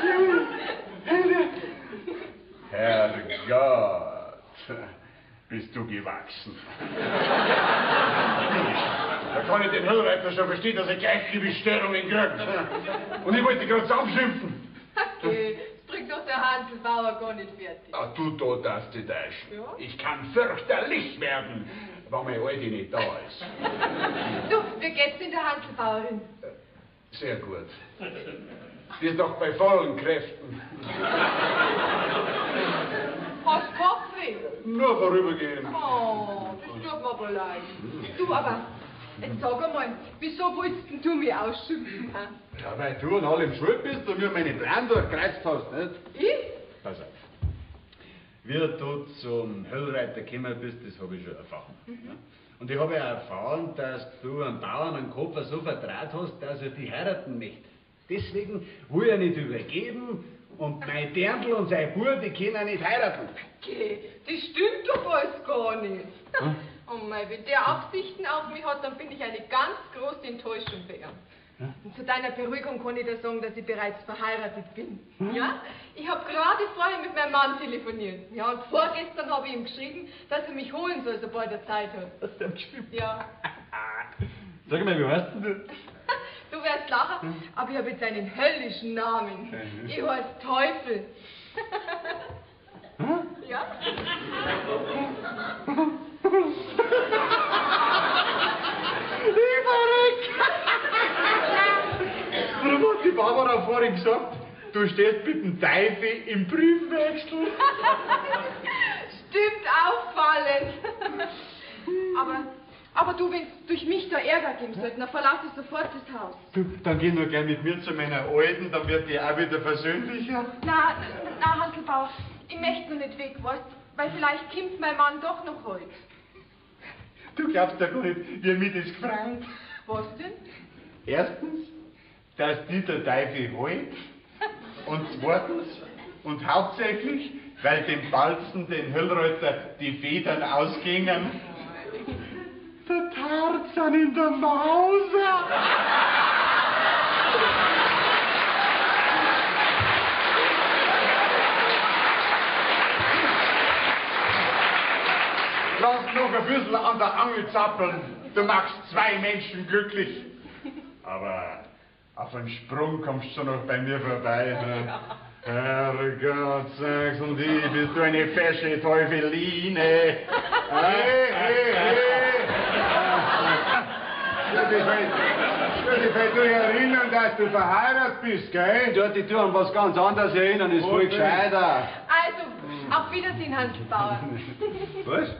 Hilde. Herrgott, bist du gewachsen. Da kann ich den Hellreiter schon verstehen, dass er gleich Liebesstörungen kriegt. Und ich wollte gerade abschimpfen. Okay, das bringt doch der Hanselbauer gar nicht fertig. Ah, du da darfst dich täuschen. Ja? Ich kann fürchterlich werden, wenn meine Alte nicht da ist. Du, wie geht's denn der Hanselbauerin? Sehr gut. Die ist doch bei vollen Kräften. Hast du Kopfweh? Nur vorübergehen. Oh, das tut mir aber leid. Du, aber, jetzt sag einmal, wieso wolltest denn du mich ausschimpfen? Hä? Ja, weil du an allem schuld bist und mir meine Plan durchkreuzt hast, nicht? Ich? Pass auf. Wie du zum Höllreiter gekommen bist, das habe ich schon erfahren. Ja? Und ich habe ja erfahren, dass du einen Bauern einen Kopf so vertraut hast, dass er dich heiraten möchte. Deswegen will er nicht übergeben und mein Dirndl und sein Bub, die können nicht heiraten. Okay, das stimmt doch alles gar nicht. Oh mein, wenn der Absichten auf mich hat, dann bin ich eine ganz große Enttäuschung für ihn. Und zu deiner Beruhigung kann ich dir sagen, dass ich bereits verheiratet bin. Ja? Ich habe gerade vorher mit meinem Mann telefoniert. Ja, und vorgestern habe ich ihm geschrieben, dass er mich holen soll, sobald er Zeit hat. Hast du ihm geschrieben? Ja. Sag mal, wie heißt denn du? Du wirst lachen, aber ich habe jetzt einen höllischen Namen. Ich heiße Teufel. Ja? Ich verreck! Warum hat die Barbara vorhin gesagt, du stehst mit dem Teufel im Briefwechsel? Stimmt, auffallend. Aber du, wenn es durch mich da Ärger geben sollte, dann verlasse ich sofort das Haus. Du, dann geh nur gleich mit mir zu meiner Alten, dann wird die auch wieder versöhnlicher. Na, Hanselbauer, ich möchte noch nicht weg, weißt, weil vielleicht kommt mein Mann doch noch heute. Du glaubst ja gar nicht, wie mich das gefreut. Was denn? Erstens, dass die der Teufel holt. Und zweitens und hauptsächlich, weil dem Balzen, den Höllreiter, die Federn ausgingen. Der Tarzan in der Mauser. Lass noch ein bisschen an der Angel zappeln. Du machst zwei Menschen glücklich. Aber auf einen Sprung kommst du noch bei mir vorbei. Ne? Herrgott, sag's und ich, bist du eine fesche Teufeline. Hey. Du dich halt nur erinnern, dass dass du verheiratet bist, gell? Du dich an was ganz anderes erinnern, ist voll gescheiter. Also, auf Wiedersehen, Hansl Bauer. Was?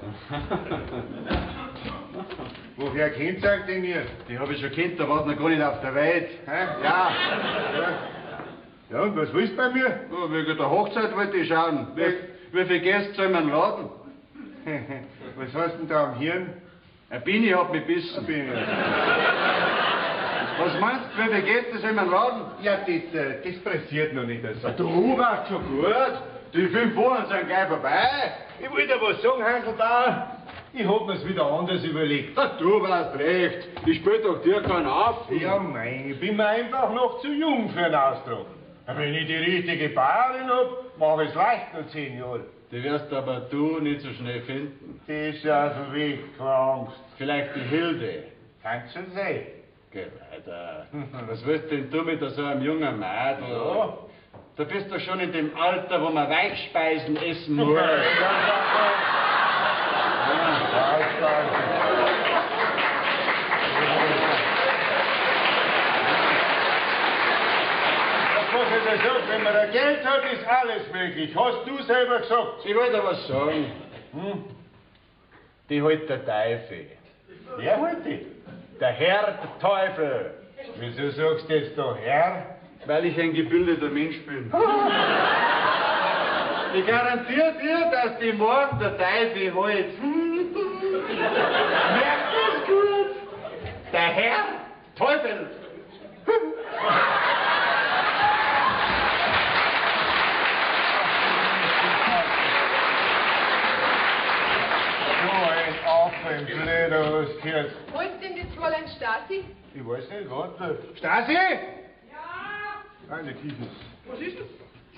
Woher kennt ihr den ihr? Die hab ich schon kennt, da war's noch gar nicht auf der Welt. Hä? Ja. Ja, und was willst du bei mir? Ja, wegen der Hochzeit wollte ich schauen. Wie viele Gäste soll man laden? Was hast du denn da am Hirn? Ein Bini hat mich bissen. Was meinst du, wie viele Gäste soll man laden? Ja, das pressiert noch nicht so. Du warst schon gut. Die 5 Wochen sind gleich vorbei. Ich wollte dir was sagen, Hansl Bauer. Ich hab mir's wieder anders überlegt. Ach, du warst recht. Ich spiel doch dir keinen auf. Ja, mein, ich bin mir einfach noch zu jung für einen Ausdruck. Wenn ich die richtige Bauerin hab, mach ich's leicht noch 10 Jahre. Die wirst aber du nicht so schnell finden. Die ist ja auf dem Weg, keine Angst. Vielleicht die Hilde. Kannst schon sein. Geh weiter. Was willst denn du mit so einem jungen Mädel? Ja. Du bist doch schon in dem Alter, wo man Weichspeisen essen muss. Wenn man ein Geld hat, ist alles möglich. Hast du selber gesagt. Ich wollte was sagen. Die holt der Teufel. Wer holt die? Der Herr, der Teufel. Wieso sagst du jetzt da Herr? Weil ich ein gebildeter Mensch bin. Ich garantiere dir, dass die morgen der Teufel holt. Merkt das gut? Der Herr Teufel. Ein blöder Hostkirch. Wo ist denn das Fräulein Stasi? Ich weiß nicht, warte. Stasi? Ja, Eine Küche. was ist das?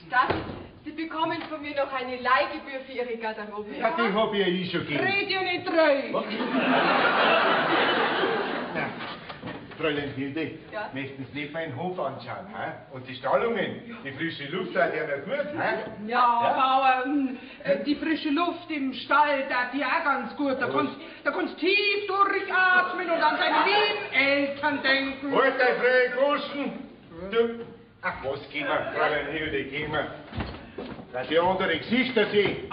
Stasi, Sie bekommen von mir noch eine Leihgebühr für Ihre Garderobe. Ja, die hab ich ja eh schon gegeben. Red ja nicht rein. Na, Fräulein Hilde, Ja? möchten Sie nicht meinen Hof anschauen, hä? Und die Stallungen, die frische Luft hat ja noch gut, hä? Ja, Bauer, die frische Luft im Stall, die auch ganz gut. Da kannst tief durchatmen und an deine lieben Eltern denken. Halt dein freie Groschen! Du, ach was, gehen wir, Fräulein Hilde, gehen wir. Dass die andere Gesichter sehen.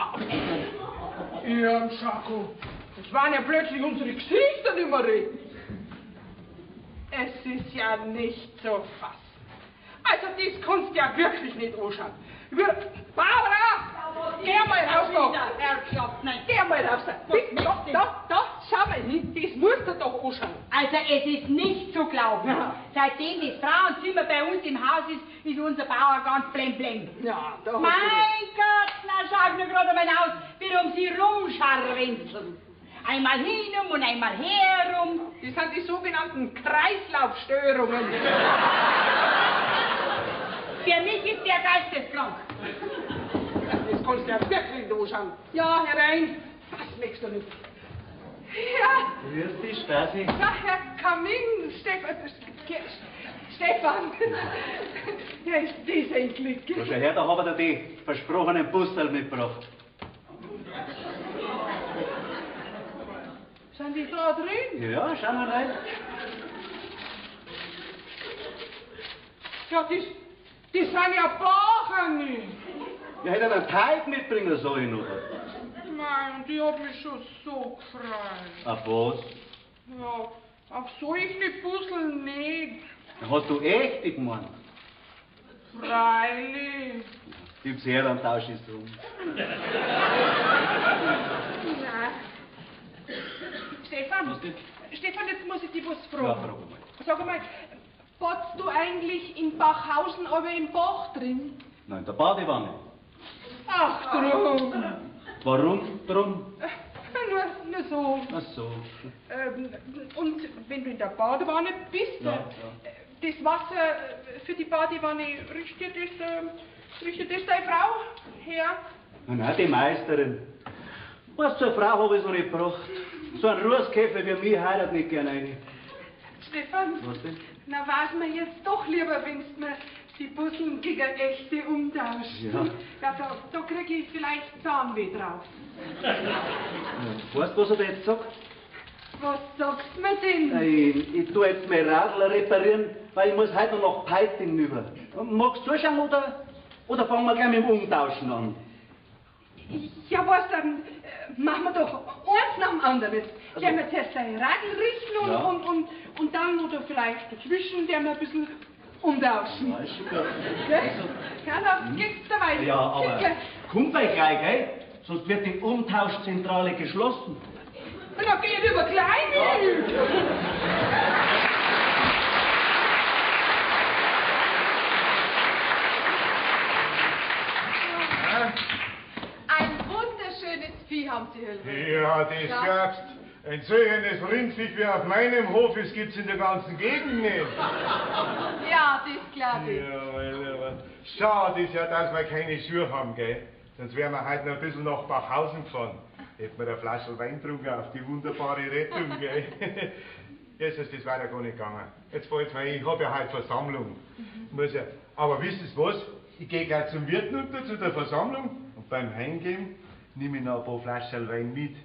Ja, Schako, jetzt waren ja plötzlich unsere Gesichter nicht mehr reden. Es ist ja nicht zu fassen. Also, das kannst du ja wirklich nicht anschauen. Barbara! Geh mal raus da! Geh mal raus da! Da, schau mal hin, das musst du doch anschauen. Also es ist nicht zu glauben. Ja. Seitdem das Frauenzimmer bei uns im Haus ist unser Bauer ganz blem. Ja, da hast Mein Gott, na schau mir gerade mal aus, wie um sie rumscharwenzeln. Einmal hinum und einmal herum. Das sind die sogenannten Kreislaufstörungen. Für mich ist der geisteskrank. Das kannst du ja wirklich nicht anschauen. Ja, herein, das merkst du nicht. Ja, Grüß dich, Stasi. ja, Herr Kamin, Stefan. Ja, ist das endlich. Schau her, da haben wir dir die versprochenen Busserl mitgebracht. Sind die da drin? Ja, schau mal rein. Ja, das sind ja Bachen. Ja, hätte einen Teig mitbringen sollen, oder? Nein, die hat mich schon so gefreut. Auf was? Ja, auf solche Puzzle nicht. Hast du echte gemeint? Freilich. Gib's her, dann tausch ich's rum. Nein. Stefan, Was denn? Stefan, jetzt muss ich dich was Ja, fragen. frag mal. Sag mal, badst du eigentlich in Bachhausen, aber im Bach drin? Nein, der Badewanne. Ach, drum. Warum? Drum? Nur so. Ach so. Und wenn du in der Badewanne bist, Ja, das Wasser für die Badewanne, richtet das deine Frau her? Nein, die Meisterin. Was zur Frau habe ich so nicht gebracht. So ein Rußkäfer wie mich heiratet nicht gerne eine. Stefan, Was denn? na weiß mir jetzt doch lieber, wenn du mir die Busseln gegen echte umtauscht. Ja. Ja, da krieg ich vielleicht Zahnweh drauf. Weißt du, was er da jetzt sagt? Was sagst du mir denn? Nein, ich tu jetzt mein Radl reparieren, weil ich muss heute noch nach Peiting rüber. Magst du zuschauen oder fangen wir gleich mit dem Umtauschen an? Ja, was, dann machen wir doch eins nach dem anderen. Jetzt werden wir zuerst ein Radl richten Ja. und dann oder vielleicht dazwischen werden wir ein bisschen umtauschen. Ja, ist schon gut. Gell? Ja, dann geht's dabei. Ja, aber kommt bei gleich, gell? Sonst wird die Umtauschzentrale geschlossen. Na, geht über Kleine. Ein wunderschönes Vieh haben Sie, Hölle. Ja, das Ja. glaubst. Ein solches Rindviech wie auf meinem Hof, es gibt's in der ganzen Gegend nicht. Ja, das glaube ich. Ja, weil, aber schade ist ja, dass wir keine Schuhe haben, gell? Sonst wären wir heute noch ein bisschen nach Bachhausen gefahren. Hätten wir eine Flasche Wein getrunken auf die wunderbare Rettung, gell? Jetzt ist das weiter gar nicht gegangen. Jetzt fällt's mir ein, ich habe ja heute Versammlung. Muss ja. Aber wisst ihr was? Ich gehe gleich zum Wirt runter zu der Versammlung und beim Heimgehen nehme ich noch ein paar Flaschen Wein mit.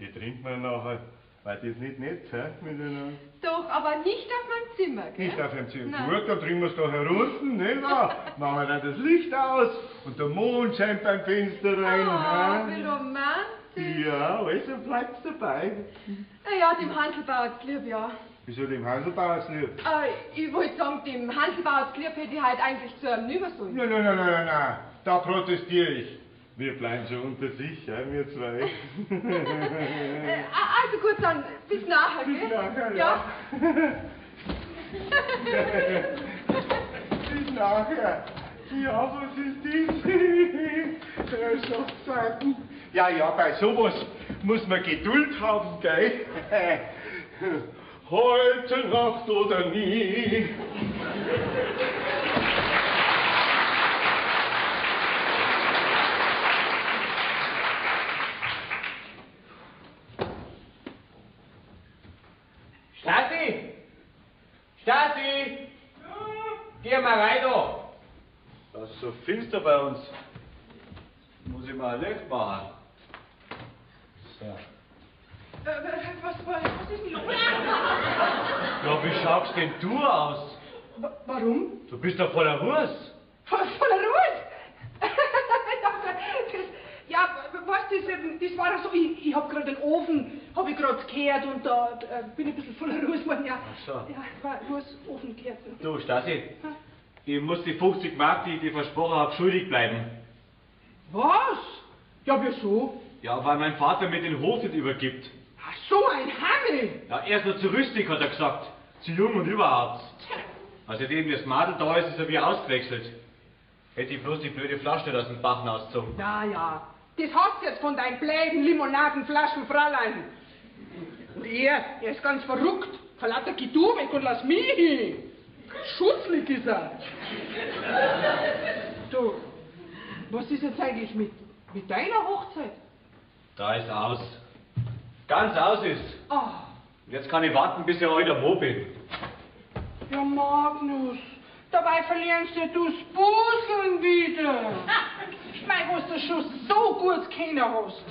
Die trinken wir nachher, weil das nicht nett, hä? Miteinander. Doch, aber nicht auf meinem Zimmer, gell? Nicht auf dem Zimmer. Nein. Gut, dann trinken wir es da herunten, nicht wahr? Machen wir dann das Licht aus und der Mond scheint beim Fenster rein. Oh, wie hä? romantisch. Ja, also bleibt's dabei. Ja, dem Hanselbauer lieb, ja. Wieso dem Hanselbauer lieb? Ich wollte sagen, dem Hanselbauer lieb hätte ich heute eigentlich zu einem rüber sollen. Nein, da protestiere ich. Wir bleiben schon unter sich, ja, wir zwei. Also gut, dann bis nachher, gell? Bis nachher, Ja. Bis nachher. Ja, was ist das? Herrschaftszeiten. Ja, bei sowas muss man Geduld haben, gell? Heute Nacht oder nie. Stasi! Geh mal rein da! Das ist so finster bei uns. Muss ich mal ein Licht machen. So. Was ist denn los? Ja, wie schaust denn du aus? Warum? Du bist doch voller Wurst. Voller Ruhe? Ja, was das war so, ich hab gerade den Ofen, hab ich gerade gehört und da bin ich ein bisschen voller Ruhe geworden, ja. Ach so. Ja, war nur das Ofen gehört. Du, Stasi, ich muss die 50 Mark, die ich dir versprochen habe, schuldig bleiben. Was? Ja, wieso? Ja, weil mein Vater mir den Hof nicht übergibt. Ach, so ein Hammel! Ja, er ist noch zu rüstig, hat er gesagt. Zu jung und überhaupt. Als seitdem das Madel da ist, ist er wieder ausgewechselt. Hätte ich bloß die blöde Flasche nicht aus dem Bach rausgezogen. Ja, das hast du jetzt von deinem bläden Limonadenflaschen, Fräulein. Und er ist ganz verrückt. Verlass der Gidur weg und lass mich hin. Schutzlig ist er. Du, was ist jetzt eigentlich mit deiner Hochzeit? Da ist aus. Ganz aus ist. Ah, Und jetzt kann ich warten, bis ich wieder wo bin. ja Magnus, dabei verlernst ja du das Buseln wieder. Ich mein, was du schon so gut kennen hast.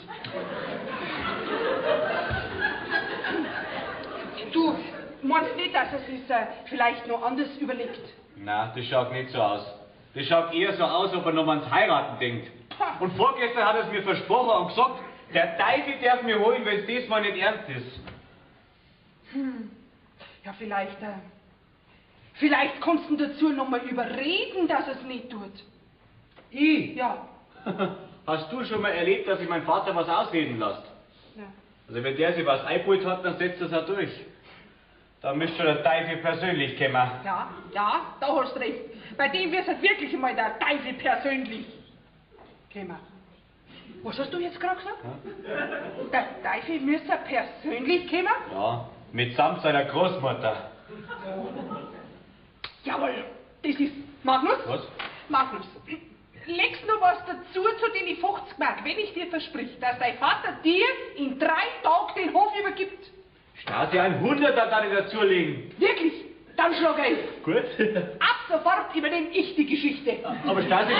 Du meinst nicht, dass es sich vielleicht noch anders überlegt? Na, das schaut nicht so aus. Das schaut eher so aus, ob er noch ans Heiraten denkt. Und vorgestern hat er es mir versprochen und gesagt, der Teufel darf mir holen, wenn es diesmal nicht ernst ist. Ja, vielleicht kannst du ihn dazu noch mal überreden, dass er es nicht tut. Ich? Ja. Hast du schon mal erlebt, dass ich meinen Vater was ausreden lasse? Ja. Also wenn der sich was eingeholt hat, dann setzt er es auch durch. Da müsste schon der Teufel persönlich kommen. Ja, da hast du recht. Bei dem wird halt wirklich einmal der Teufel persönlich kommen. Was hast du jetzt gerade gesagt? Der Teufel müsste persönlich kommen? Ja, mitsamt seiner Großmutter. Jawohl, das ist Magnus. Was? Magnus, legst noch was dazu zu den 50 Mark, wenn ich dir versprich, dass dein Vater dir in 3 Tagen den Hof übergibt. Stasi, ein 100er kann ich dazulegen. Wirklich? Dann schlag ein. Gut. Ab sofort übernehme ich die Geschichte. Aber Stasi,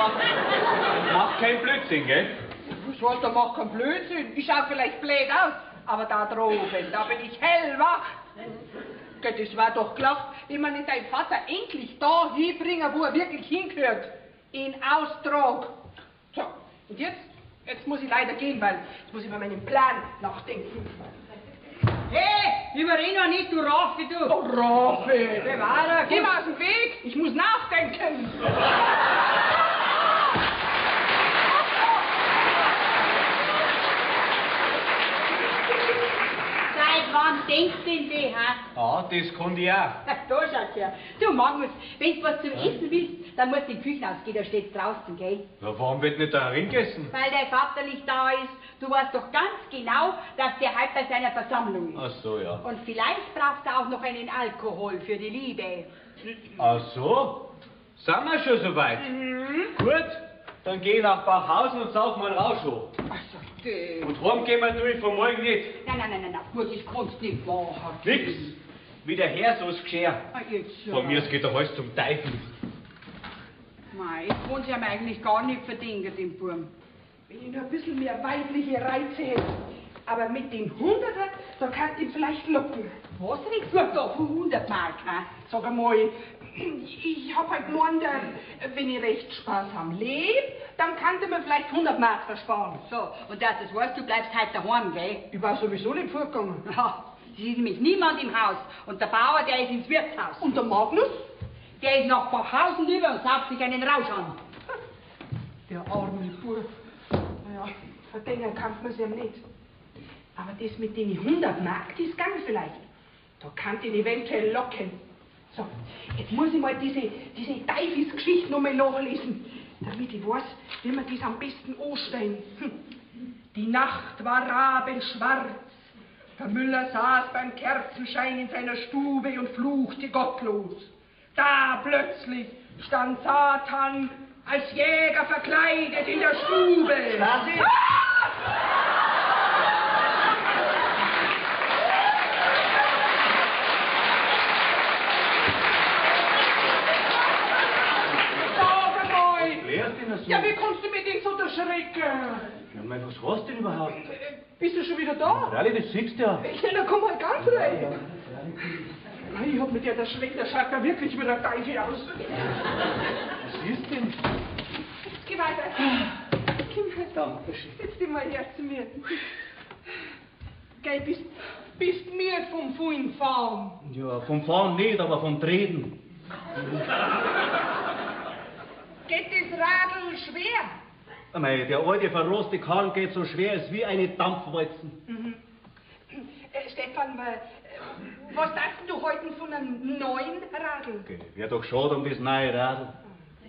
mach keinen Blödsinn, gell? Was heißt, er macht keinen Blödsinn? Ich schau vielleicht blöd aus, Aber da droben, da bin ich hellwach. Gott, das war doch klar, wenn man nicht dein Vater endlich da hinbringen, wo er wirklich hingehört. In Austrag. So, und jetzt muss ich leider gehen, weil jetzt muss ich über meinen Plan nachdenken. Hey, überrede noch nicht, du Raffi, du. Oh, Raffi! Bewahrer, Geh mal aus dem Weg, ich muss nachdenken. Seit wann denkst du denn die, ha? Ah, das kann ich auch. Da schaut's her. Du, Magnus, wenn du was zum Essen willst, dann musst du in die Küche ausgehen, da steht's draußen, gell? Ja, warum wird nicht da gegessen? Weil dein Vater nicht da ist. Du weißt doch ganz genau, dass der halt bei seiner Versammlung ist. Ach so, ja. Und vielleicht brauchst du auch noch einen Alkohol für die Liebe. Ach so? Sind wir schon soweit? Gut, dann geh ich nach Bachhausen und sauf mal Rausch hoch. Also, geh. Und heim gehen wir durch von morgen nicht. Nein, gut, das kannst du nicht machen. Nix. Wie der Herr so's geschehen. Ah, jetzt, ja. Von mir geht doch alles zum Teufel. Mei, ich kann's ihm eigentlich gar nicht verdienen, den Burm. Wenn ich nur ein bisschen mehr weibliche Reize hätte. Aber mit den 100er, da kann ich vielleicht locken. Was redest du da von 100 Mark, ha? Sag einmal, ich hab halt gemeint, wenn ich recht sparsam lebe, dann kann ich mir vielleicht 100 Mark versparen. So, und dass das weißt, du bleibst halt daheim, gell? Ich war sowieso nicht vorgegangen. Ja, es ist nämlich niemand im Haus. Und der Bauer, der ist ins Wirtshaus. Und der Magnus? Der ist nach Bachhausen rüber und saugt sich einen Rausch an. Der arme Bub. Naja, verdenken kann man es ihm nicht. Aber das mit den 100 Mark, das kann vielleicht. Da kann ich ihn eventuell locken. So, jetzt muss ich mal diese Teufelsgeschichte noch mal nachlesen, damit ich weiß, wie wir das am besten anstellen. Die Nacht war rabenschwarz. Der Müller saß beim Kerzenschein in seiner Stube und fluchte gottlos. Da plötzlich stand Satan als Jäger verkleidet in der Stube. Stasi? Sag mal! Wer ist denn das so? Ja, wie kannst du mir den so erschrecken? Ja, mein, was hast du denn überhaupt? Bist du schon wieder da? Freilich, das siehst du ja. Ja, dann komm halt ganz rein. Ich hab mit dir erschreckt, der schaut da wirklich wie der Teufel aus. Was ist denn? Jetzt geh weiter. Dankeschön. Jetzt nimm mal her zu mir. Gell, bist müde vom vielen Fahren. Ja, vom Fahren nicht, aber vom Treten. Geht das Radl schwer? Mei, der alte verroste Karl geht so schwer, ist wie eine Dampfwalzen. Stefan, was sagst du heute von einem neuen Radl? Okay, wäre doch schade um das neue Radl.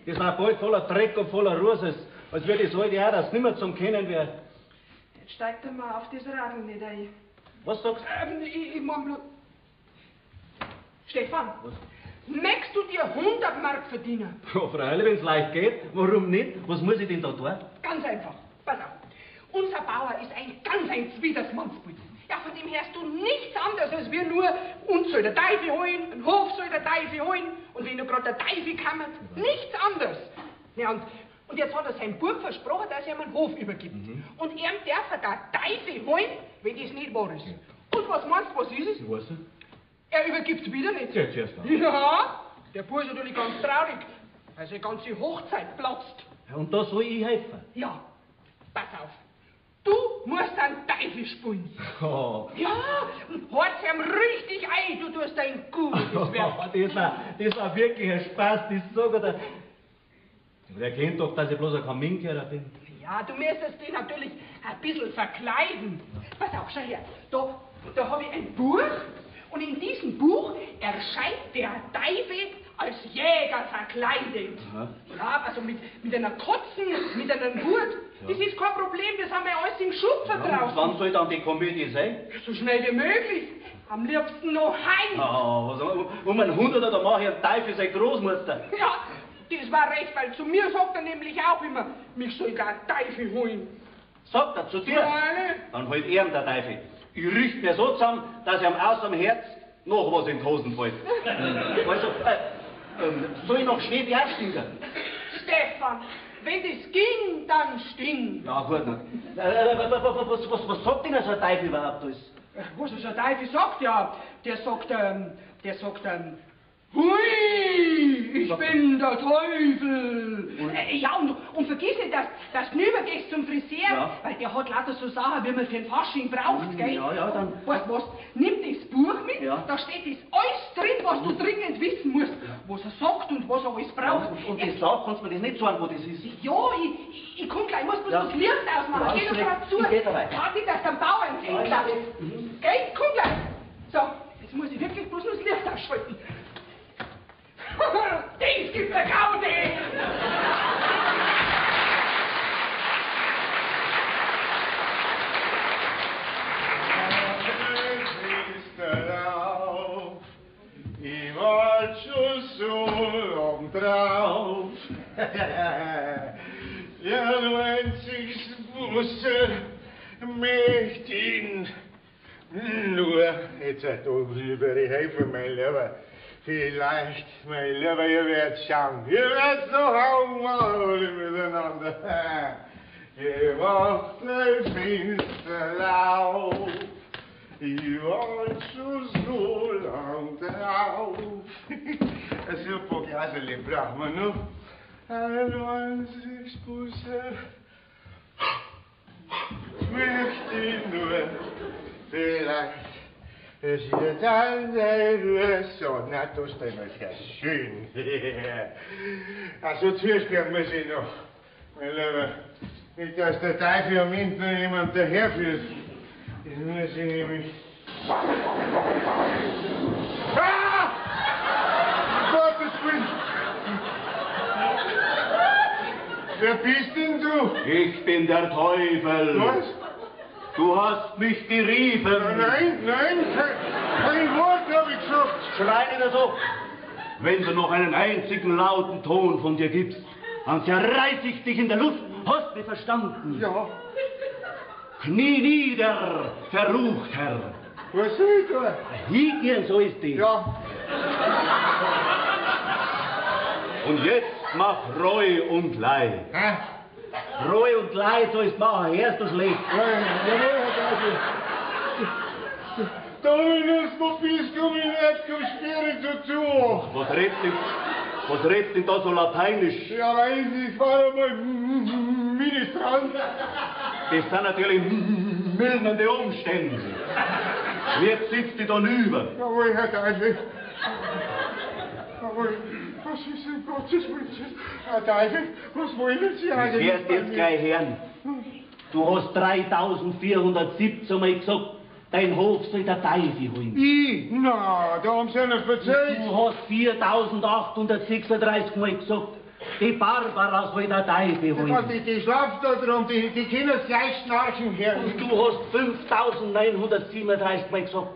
Das war bald voller Dreck und voller Rußes, als wäre das alte auch, das nimmer zum Kennen wäre. Jetzt steigt er mal auf das Radl nicht ein. Was sagst Ich mein bloß... Stefan, möchtest du dir 100 Mark verdienen? du? Ja, freilich, wenn es leicht geht, warum nicht? Was muss ich denn da tun? Ganz einfach. Pass auf. Unser Bauer ist ein zwieders Mannsbild. Ja, von dem hörst du nichts anderes, als wir nur, uns soll der Teufel holen, ein Hof soll der Teufel holen, und wenn du gerade der Teufel kammert, nichts anderes. Ja, und jetzt hat er seinem Bub versprochen, dass er ihm einen Hof übergibt. Und er darf der Teufel holen, wenn das nicht wahr ist. Und was meinst du, was ist es? Was? Er übergibt's wieder nicht. Ja, zuerst mal. Ja, der Bub ist natürlich ganz traurig, weil seine ganze Hochzeit platzt. Ja, und da soll ich helfen? Ja, pass auf. Du musst einen Teufel spielen. Oh. Ja, hort's ihm richtig ein, du tust ein gutes Werk. Das war wirklich ein Spaß, das sag ich dir. Aber der kennt doch, dass ich bloß ein Kaminkehrer bin. Ja, du müsstest den natürlich ein bisschen verkleiden. Pass auf, schau her. Da habe ich ein Buch, und in diesem Buch erscheint der Teufel als Jäger verkleidet. Aha. Ja, also mit einer Kotzen, mit einem Hut. Das ist kein Problem, das haben wir alles im Schub vertraut. Wann soll dann die Komödie sein? So schnell wie möglich. Am liebsten noch heim. Um einen Hunderter, da mache ich einen Teufel seine Großmutter. Ja, das war recht, weil zu mir sagt er nämlich auch immer, mich soll der Teufel holen. Sagt er zu dir? Freilich. Dann holt er ihm der Teufel. Ich richte mir so zusammen, dass ihm aus dem Herz noch was in die Hosen fällt. Also, soll ich noch Schnee die abstinken? Stefan, wenn das ging, dann stinkt. Ja, gut. Was sagt denn so ein Teufel überhaupt alles? Was so ein Teufel sagt, ja, der sagt, hui, ich bin der Teufel. Ja, und vergiss nicht, dass du rübergehst zum Friseur, weil der hat lauter so Sachen, wie man für den Fasching braucht, gell? Ja, dann... Weißt du was, nimm das Buch mit, Ja. da steht das alles drin, was du dringend wissen musst, was er sagt und was er alles braucht. Und das sagt, kannst du mir das nicht sagen, wo das ist? Ja, ich komm gleich, ich muss bloß das Licht ausmachen, Ja, geh doch ich gerade zu. geh dabei. Warte nicht, dass der Bauern sehen darf. Gell, komm gleich. So, jetzt muss ich wirklich bloß noch das Licht ausschalten. Das gibt der Gaudi! Ich war schon so lang drauf. Ja, du einziges Busse möchte ihn nur, jetzt über die Hilfe, mein Lieber. Vielleicht, mein Lieber, ihr werdet schauen. Ihr werdet so hauen, alle miteinander. Ihr macht ein finster Lauf. Ich war schon so lang drauf. Ein super Glasel brauchen wir noch. 91 Busse. Möchte ich nur, vielleicht. Es wird eine Sonne, das ist immer sehr schön. Also zusperren muss ich noch. Mein Lieber, nicht, dass der Teufel am Ende noch jemand daherführt. Das muss ich nämlich... Ah! Um Gottes Willen! Wer bist denn du? Ich bin der Teufel. Was? Du hast mich geriefen. Nein, kein Wort habe ich gesagt. Schrei nicht so. Wenn du noch einen einzigen lauten Ton von dir gibst, dann zerreiß ich dich in der Luft. Hast du verstanden? Ja. Knie nieder, Verruchter. Was soll ich tun? Hingehen, so ist es. Ja. Und jetzt mach Reu und Leid. Hä? Reu und Leid sollst machen, hörst du schlecht. Dominus vobiscum in et cum spiritu tuo. Was redst denn da so lateinisch? Ja, ich war einmal Ministrant. Das sind natürlich mildernde Umstände. Jetzt sitzt du da nüber. Jawohl, Herr Teufel. Jawohl, was ist in Gottes Willen? Herr Teufel, was wollen Sie Das eigentlich? wirst du jetzt gleich hören. Du hast 3417 Mal gesagt, dein Hof soll der Teufel holen. Ich? Na, da haben Sie einen verzeiht. Du hast 4836 Mal gesagt, die Barbara soll der Teufel holen. Die schlaft da drum, die können das gleich schnarchen her. Und du hast 5937 Mal gesagt,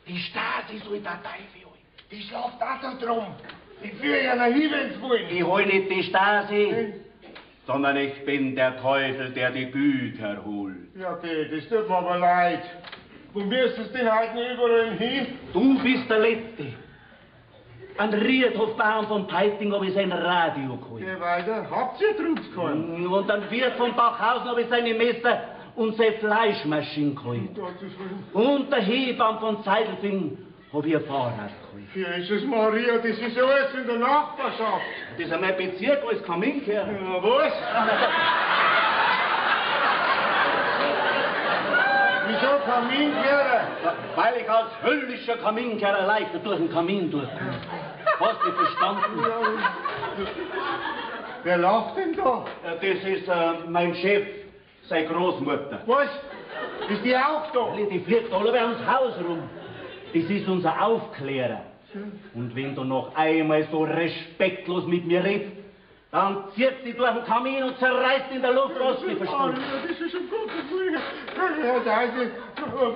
die Stasi soll der Teufel holen. Die schlaft auch da drum. Ich führe ja nach Himmels wollen. Ich hol nicht die Stasi, sondern ich bin der Teufel, der die Güter holt. Ja, okay, das tut mir aber leid. Wo wirst du es denn heute noch überall hin? Du bist der Letzte. An Riedhofbauern von Peiting habe ich sein Radio geholt. Geh weiter, habt ihr Trupps gehabt? Und dann Wirt von Bachhausen habe ich seine Messer und seine Fleischmaschine geholt. Gottes Willen. Und der Hebamm von Zeidelfing habe ich ein Fahrrad geholt. Jesus Maria, das ist alles in der Nachbarschaft. Das ist mein Bezirk als Kaminkehr. Ja, was? Wieso Kaminkehrer? Weil ich als höllischer Kaminkehrer leichter durch den Kamin durchkomme. Hast du verstanden? Wer lacht denn da? Das ist mein Chef, seine Großmutter. Was? Ist die auch da? Die fliegt alle bei uns Haus rum. Das ist unser Aufklärer. Und wenn du noch einmal so respektlos mit mir redest, dann zieht sie durch den Kamin und zerreißt in der Luft aus. Die verstanden. Das ist um Gottes Willen. Herr Teufel,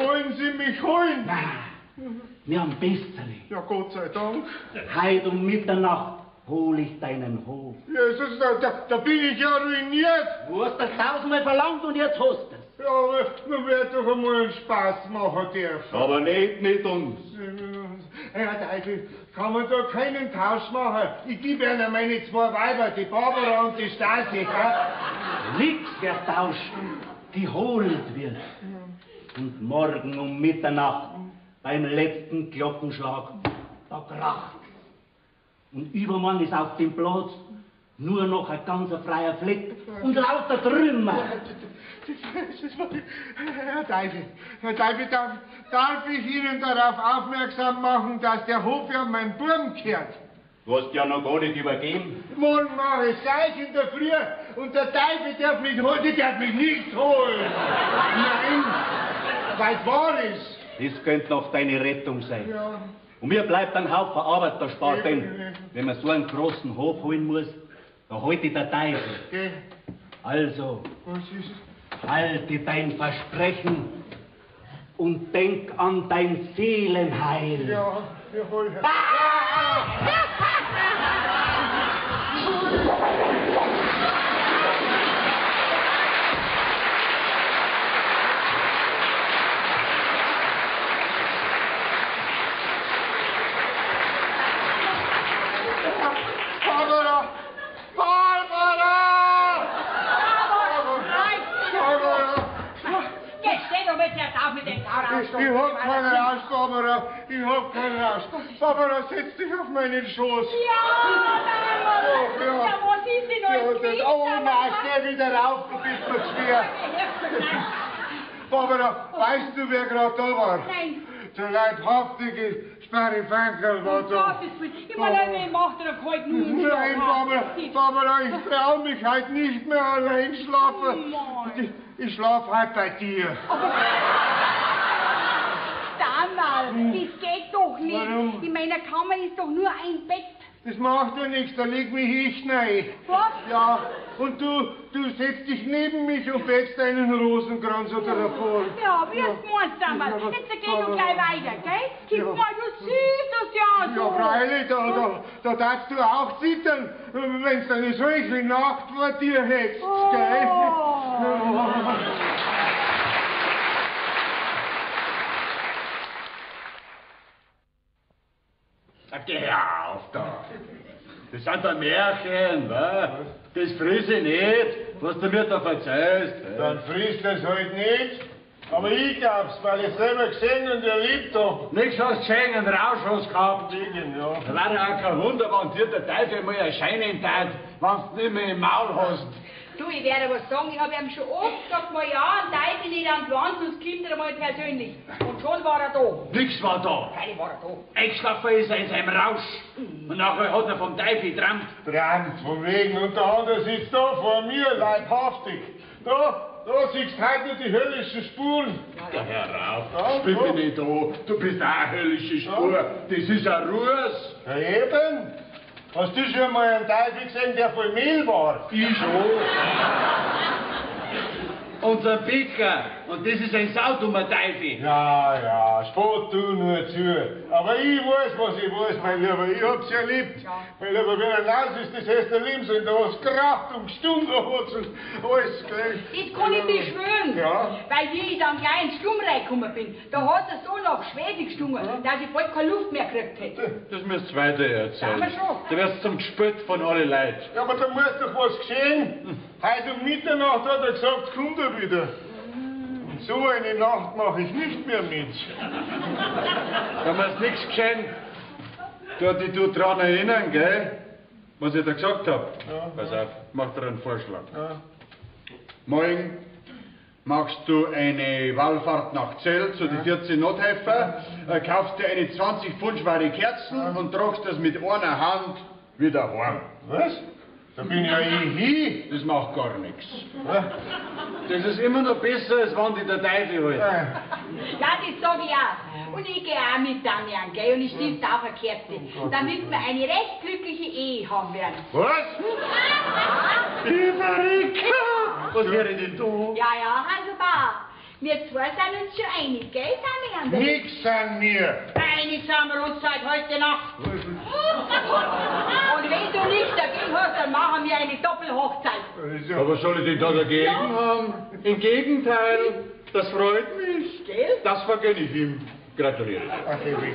wollen Sie mich holen? Nein, wir haben bessere. Ja, Gott sei Dank. Heute um Mitternacht hol ich deinen Hof. Jesus, da bin ich ja ruiniert. Du hast das 1000-mal verlangt und jetzt hast du es. Ja, aber man wird doch einmal einen Spaß machen dürfen. Aber nicht mit uns. Herr Teufel, kann man da keinen Tausch machen? Ich gebe Ihnen meine 2 Weiber, die Barbara und die Stasi, gell? Nix vertauscht, geholt wird. Und morgen um Mitternacht, beim letzten Glockenschlag, da kracht. Und übermorgen ist auf dem Platz nur noch ein ganzer freier Fleck und lauter Trümmer. Herr Teufel, darf ich Ihnen darauf aufmerksam machen, dass der Hof ja mein Burm gehört? Du hast ja noch gar nicht übergeben. Morgen mache ich gleich in der Früh und der Teufel darf mich holen, die darf mich nicht holen. Nein, weil es wahr ist. Das könnte noch deine Rettung sein. Ja. Und mir bleibt ein Haufen Arbeit erspart, denn wenn man so einen großen Hof holen muss, da halte der Teufel. Okay. Also, Was ist? halte dein Versprechen und denk an dein Seelenheil. Ja, jawohl. Barbara! Jetzt steh doch mit jetzt auf mit dem Zahnarzt. Ich hab keine Rausch, Barbara. Ich hab keine Rausch. Barbara, setz dich auf meinen Schoß. Ja, Mama. Ja. Ja, was ist denn alles gewesen? Oh nein, steh wieder rauf, du bist mir schwer. Barbara, weißt du, wer gerade da war? Nein. Der leibhaftige Sperrifankel war Um da. Gottes Willen. Ich meine, wer macht denn kalt nur im Schlaf? Nein, Barbara, ich trau mich heute nicht mehr allein schlafen. Ich schlaf heute bei dir. Damals, das geht doch nicht. Warum? In meiner Kammer ist doch nur ein Bett. Das macht ja nichts, da leg mich ich rein. Was? Ja, und du setzt dich neben mich und bettst einen Rosenkranz oder davor. Ja, wie es meinst, damals. Ja, aber- Jetzt geht doch gleich weiter, gell? Gib Ja. mal, du siehst das ja so. Ja, freilich, da darfst du auch zittern, wenn du eine solche Nacht vor dir hättest, gell? Ja. Geh auf da. Das sind doch Märchen, wa? Das friss ich nicht, was du mir da erzählst. Dann frisst es halt nicht. Aber ich glaub's, weil ich selber gesehen und erlebt hab. Nix hast gesehen, einen Rausch hast gehabt. Ding, ja. Da war ja auch kein Wunder, wenn dir der Teufel mal erscheinen tat, wenn du nicht mehr im Maul hast. Du, ich werde was sagen, ich habe ihm schon oft gesagt, mal ja, ein Teufel nicht an die Wand, sonst kommt er mal persönlich. Und schon war er da. Nix war da. Freilich war er da. Eingeschlafen ist er in seinem Rausch. Und nachher hat er vom Teufel geträumt. Brand, von wegen. Und der andere sitzt da vor mir, leibhaftig. Da siehst du heute nur die höllischen Spuren. Ja, hör auf. Ja, Ich bin so. nicht da. Du bist auch eine höllische Spur. Das ist ein Ruß. Ja, eben. Hast du schon mal einen Teufel gesehen, der voll Mehl war? Ich schon. Unser Bäcker. Und das ist ein saudummer Teufel. Ja, spott du nur zu. Aber ich weiß, was ich weiß, mein Lieber. Ich hab's erlebt. Mein Lieber, wenn ein Laus ist, das heißt der Lebensinn, da hast Kraft und gestunken hat's und alles gleich. Das kann ich beschwören. Ja. Weil wie ich dann gleich ins Stumm reingekommen bin, da hat er so nach Schwede gestungen, dass ich bald keine Luft mehr gekriegt hätte. Das müsst ihr weiter erzählen. Sagen wir schon. Du wirst zum Gespött von allen Leuten. Ja, aber da muss doch was geschehen. Heute um Mitternacht hat er gesagt, kommt er wieder. Und so eine Nacht mache ich nicht mehr mit. Da muss nichts geschehen. Du dich daran erinnern, gell? Was ich da gesagt hab. Ja. Pass auf, mach dir einen Vorschlag. Ja. Morgen machst du eine Wallfahrt nach Zell zu den 14 Nothelfer, kaufst dir eine 20 Pfund schwere Kerzen und tragst das mit einer Hand wieder heim. Was? Da bin ja ich hin. Das macht gar nichts. Ja. Das ist immer noch besser, als wenn dich der Teufel holt. Ja. Ja, das sag ich auch. Und ich gehe auch mit Damian, gell? Und ich stifte auch eine Kerze, damit wir eine recht glückliche Ehe haben werden. Was? Ivarica! Was wäre denn du? Ja, Hanselbauer. Wir zwei sind uns schon einig, gell, Damian? Nix an mir. Einig sind wir uns seit heute Nacht. Und wenn du nichts dagegen hast, dann machen wir eine Doppelhochzeit. Das ist ja- Aber was soll ich denn da dagegen haben? Im Gegenteil, das freut mich. Gell? Das vergönne ich ihm. Gratuliere. Ach, ewig.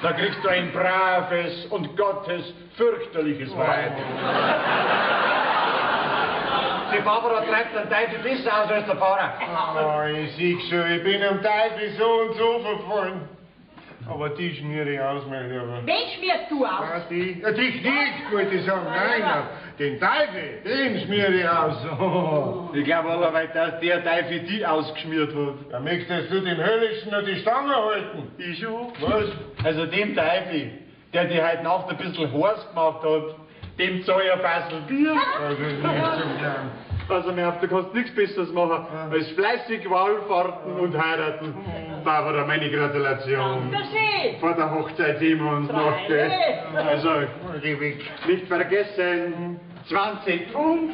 Da kriegst du ein braves und Gottes fürchterliches Weib. Die Barbara treibt den Teufel besser aus als der Pfarrer. Oh, ich sieh schon, ich bin am Teufel so und so verfallen. Aber die schmiere ich aus, mein Lieber. Wen schmierst du aus? Ja, dich nicht, wollte ich sagen. Nein, den Teufel, den schmiere ich aus. Oh. Ich glaube allerweil, dass der Teufel die ausgeschmiert hat. Ja, möchtest du dem Höllischen noch die Stange halten? Ich schon. Was? Also dem Teufel, der dir heute Nacht ein bisschen Horst gemacht hat, dem zahl ich ein Fassel Bier. Also nicht zum Gern. Also, du kannst nichts Besseres machen, als fleißig wallfahrten und heiraten. Barbara, meine Gratulation. Dankeschön. Vor der Hochzeit sehen wir uns noch, gell? Also, Geh weg. nicht vergessen, 20 Pfund.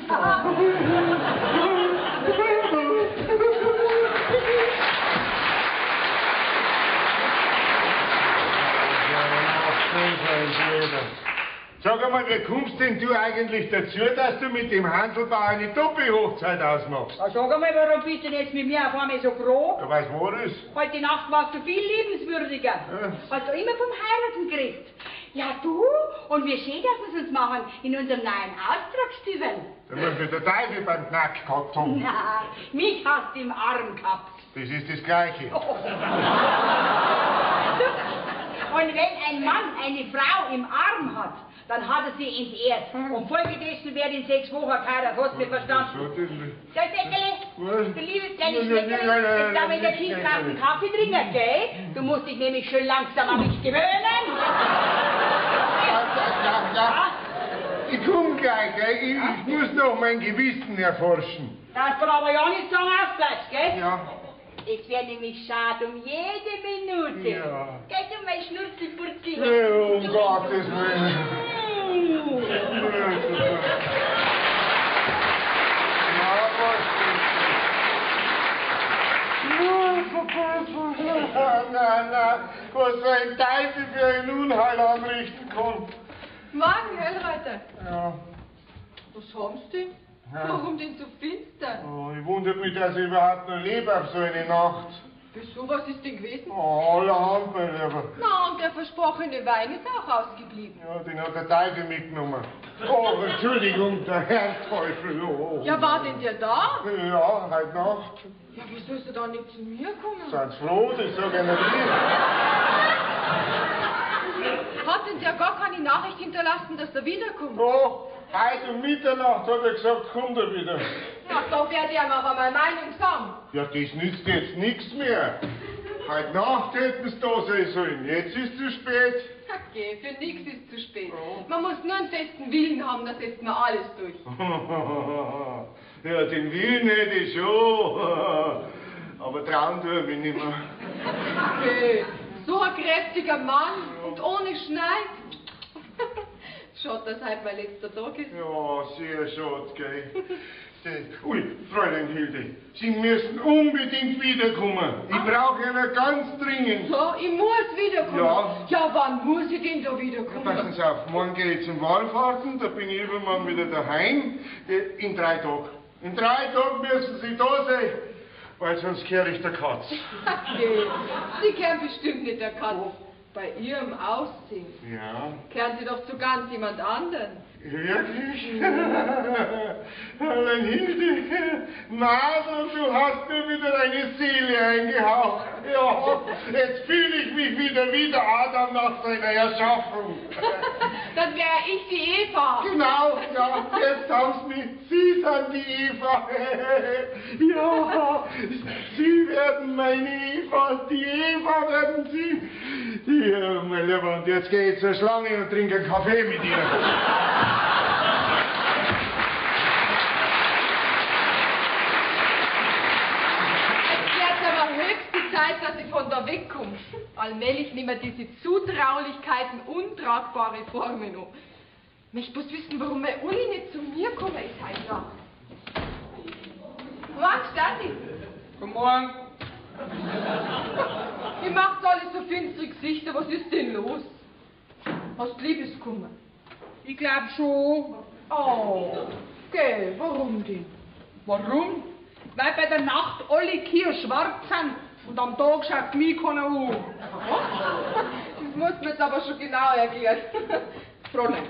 Sag einmal, wie kommst denn du eigentlich dazu, dass du mit dem Handelbauer eine Doppelhochzeit ausmachst? Sag einmal, warum bist du denn jetzt mit mir auf einmal so grob? Ja, was war das? Heute Nacht warst du viel liebenswürdiger. Hast du immer vom Heiraten geredet. Ja, du? Und wie schön, dass wir es uns machen in unserem neuen Auftragsstübel. Da muss mir der Teufel beim Knack gehabt haben. Na, mich hast du im Arm gehabt. Das ist das Gleiche. Und wenn ein Mann eine Frau im Arm hat, dann hat er sie entehrt. Und folgedessen wird in 6 Wochen geheiratet. Hast du mich verstanden? So, das So, Säckele, Was? du liebes kleines Nein, Säckele, nein, nein, jetzt darf ich in der nein, Küche nein, gerade einen nein. Kaffee trinken, gell? Du musst dich nämlich schön langsam an mich gewöhnen. Ja. Ich komm gleich, gell? Ich muss noch mein Gewissen erforschen. Das du aber ja nicht so ausbleibst, gell? Ja. Es wäre nämlich schade um jede Minute. Ja. Geh du mein Schnurzelpurzel. Um Gottes Willen. Ja, was? Nein. Was so ein Teufel für ein Unheil anrichten kann. Morgen, Hellreiter. Ja. Was haben Sie denn? Ja. Warum denn so finster? Oh, ich wundere mich, dass ich überhaupt noch lebe auf so eine Nacht. Wieso, was ist denn gewesen? Oh, allerhand, mein Lieber. Na, und der versprochene Wein ist auch ausgeblieben. Ja, den hat der Teufel mitgenommen. Oh, Entschuldigung, der Herrteufel. Oh. Ja, war denn der da? Ja, heute Nacht. Ja, wieso ist er dann nicht zu mir gekommen? Seid froh, das sag ich nicht. Hat denn der gar keine Nachricht hinterlassen, dass er wiederkommt? Oh, heute um Mitternacht hat er gesagt, kommt er wieder. Ja, da werde ich ihm aber meine Meinung sagen. Ja, das nützt jetzt nichts mehr. Heute Nacht hätten sie da sein sollen. Jetzt ist es zu spät. Okay, für nichts ist zu spät. Ja. Man muss nur einen festen Willen haben, dann setzt man alles durch. Ja, den Willen hätte ich schon. Aber trauen tue ich mich nicht mehr. Okay, so ein kräftiger Mann und ohne Schneid. Schade, dass heute mein letzter Tag ist. Ja, sehr schade, gell. Ui, Fräulein Hilde, Sie müssen unbedingt wiederkommen. Ich brauche ihn ganz dringend. So, ich muss wiederkommen. Ja. Ja, wann muss ich denn da wiederkommen? Passen Sie auf, morgen gehe ich zum Wallfahrten, da bin ich übermorgen wieder daheim. In 3 Tagen. In 3 Tagen müssen Sie da sein, weil sonst kehre ich der Katz. Okay, Sie kennen bestimmt nicht der Katz. Bei Ihrem Aussehen Ja, kehren Sie doch zu ganz jemand anderen. wirklich? Fräulein Hilde, Nadel, du hast mir wieder eine Seele eingehaucht. Ja, jetzt fühle ich mich wieder Adam nach seiner Erschaffung. Dann wäre ich die Eva. Genau, ja, jetzt haben Sie mich. Sie sind die Eva. Ja, Sie werden meine Eva, die Eva werden Sie. Ja, mein Lieber, und jetzt gehe ich zur Schlange und trinke einen Kaffee mit Ihnen. Jetzt wäre es aber höchste Zeit, dass ich von da wegkomme. Allmählich nehmen wir diese Zutraulichkeiten untragbare Formen an. Ich muss wissen, warum mein Uli nicht zu mir gekommen ist heute Nacht. Morgen, Stati. Guten Morgen. Ihr macht alle so finstere Gesichter. Was ist denn los? Hast du Liebeskummer? Ich glaub schon. Oh, gell, warum denn? Warum? Weil bei der Nacht alle Kühe schwarz sind und am Tag schaut mich keiner an. Das muss musst mir jetzt aber schon genau erklären. Fräulein,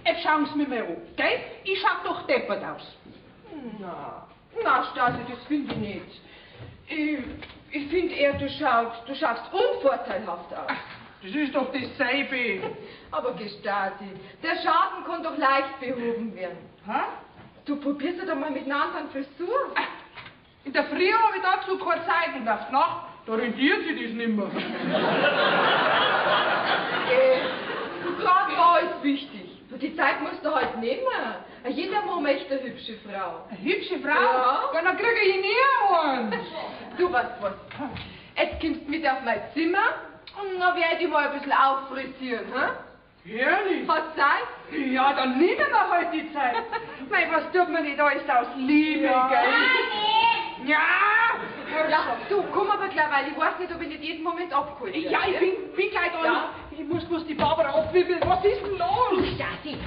jetzt schauen Sie mir mal an, gell? Ich schau doch deppert aus. Na, Stasi, das finde ich nicht. Ich finde eher, du schaust unvorteilhaft aus. Das ist doch dasselbe. Aber Gestasi, der Schaden kann doch leicht behoben werden. Hä? Du probierst ja doch mal mit einer anderen Frisur. In der Früh habe ich dazu keine Zeit und auf die Nacht, da rentiert sich das nimmer. Gerade da ist wichtig. Die Zeit musst du halt nehmen. Jeder Mann möchte eine hübsche Frau. Eine hübsche Frau? Ja. Ja, dann kriege ich nie einen. Du weißt was. Jetzt kommst du mit auf mein Zimmer und dann werde ich mal ein bisschen auffrisieren. Ehrlich? Hast du Zeit? Ja, dann nehmen wir halt die Zeit. Mei, was tut man nicht alles aus Liebe, Ja. gell? Ja! Ja, du, komm aber gleich, weil ich weiß nicht, ob ich nicht jeden Moment abgeholt werde. Ja, ich bin gleich da. Ja. Ich muss bloß die Barbara abwibbeln. Was ist denn los? Stasi,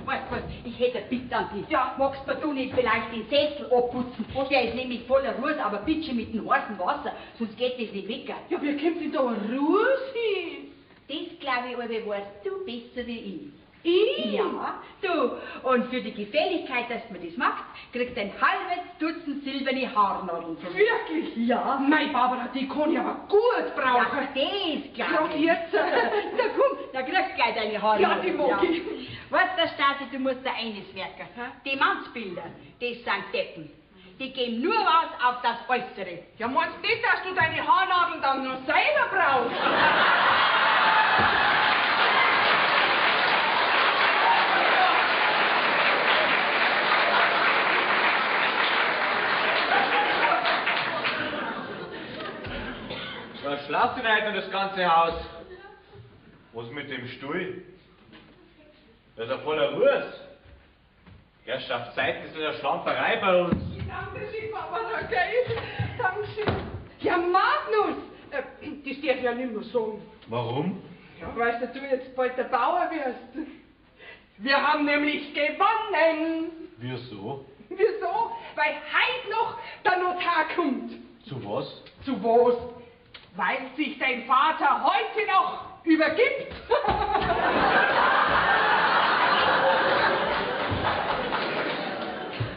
weißt du was, ich hätte eine Bitte an dich. Ja. Magst du nicht vielleicht den Sessel abputzen? Der ist nämlich voller Ruß, aber bitte mit dem heißen Wasser, sonst geht das nicht weg. Ja, wie kommt denn da Ruhe hin? Das glaube ich, aber weißt du besser wie ich. Ich? Ja, du. Und für die Gefälligkeit, dass man das macht, kriegt ein halbes Dutzend silberne Haarnadeln von mir. Wirklich? Ja. Nein, Barbara, die kann ich aber gut Ja, brauchen. das glaube Gerade ich. jetzt. Na komm, da kriegst du gleich deine Haare. Ja, die mag ich. Weißt du, Stasi, du musst da eines merken. Die Mannsbilder, das sind Deppen. Die gehen nur was auf das Äußere. Ja, meinst du nicht, dass du deine Haarnadeln dann noch selber brauchst? Was schlaft denn heute noch das ganze Haus? Was mit dem Stuhl? Das ist ja voller Ruß. Herrschaftszeit ist eine Schlamperei bei uns. Dankeschön, Barbara, gell? Dankeschön. Ja, Magnus! Das darf ich ja nicht mehr sagen. Warum? Ja, weißt du jetzt bald der Bauer wirst. Wir haben nämlich gewonnen. Wieso? Wieso? Weil heut noch der Notar kommt. Zu was? Zu was? Weil sich dein Vater heute noch übergibt.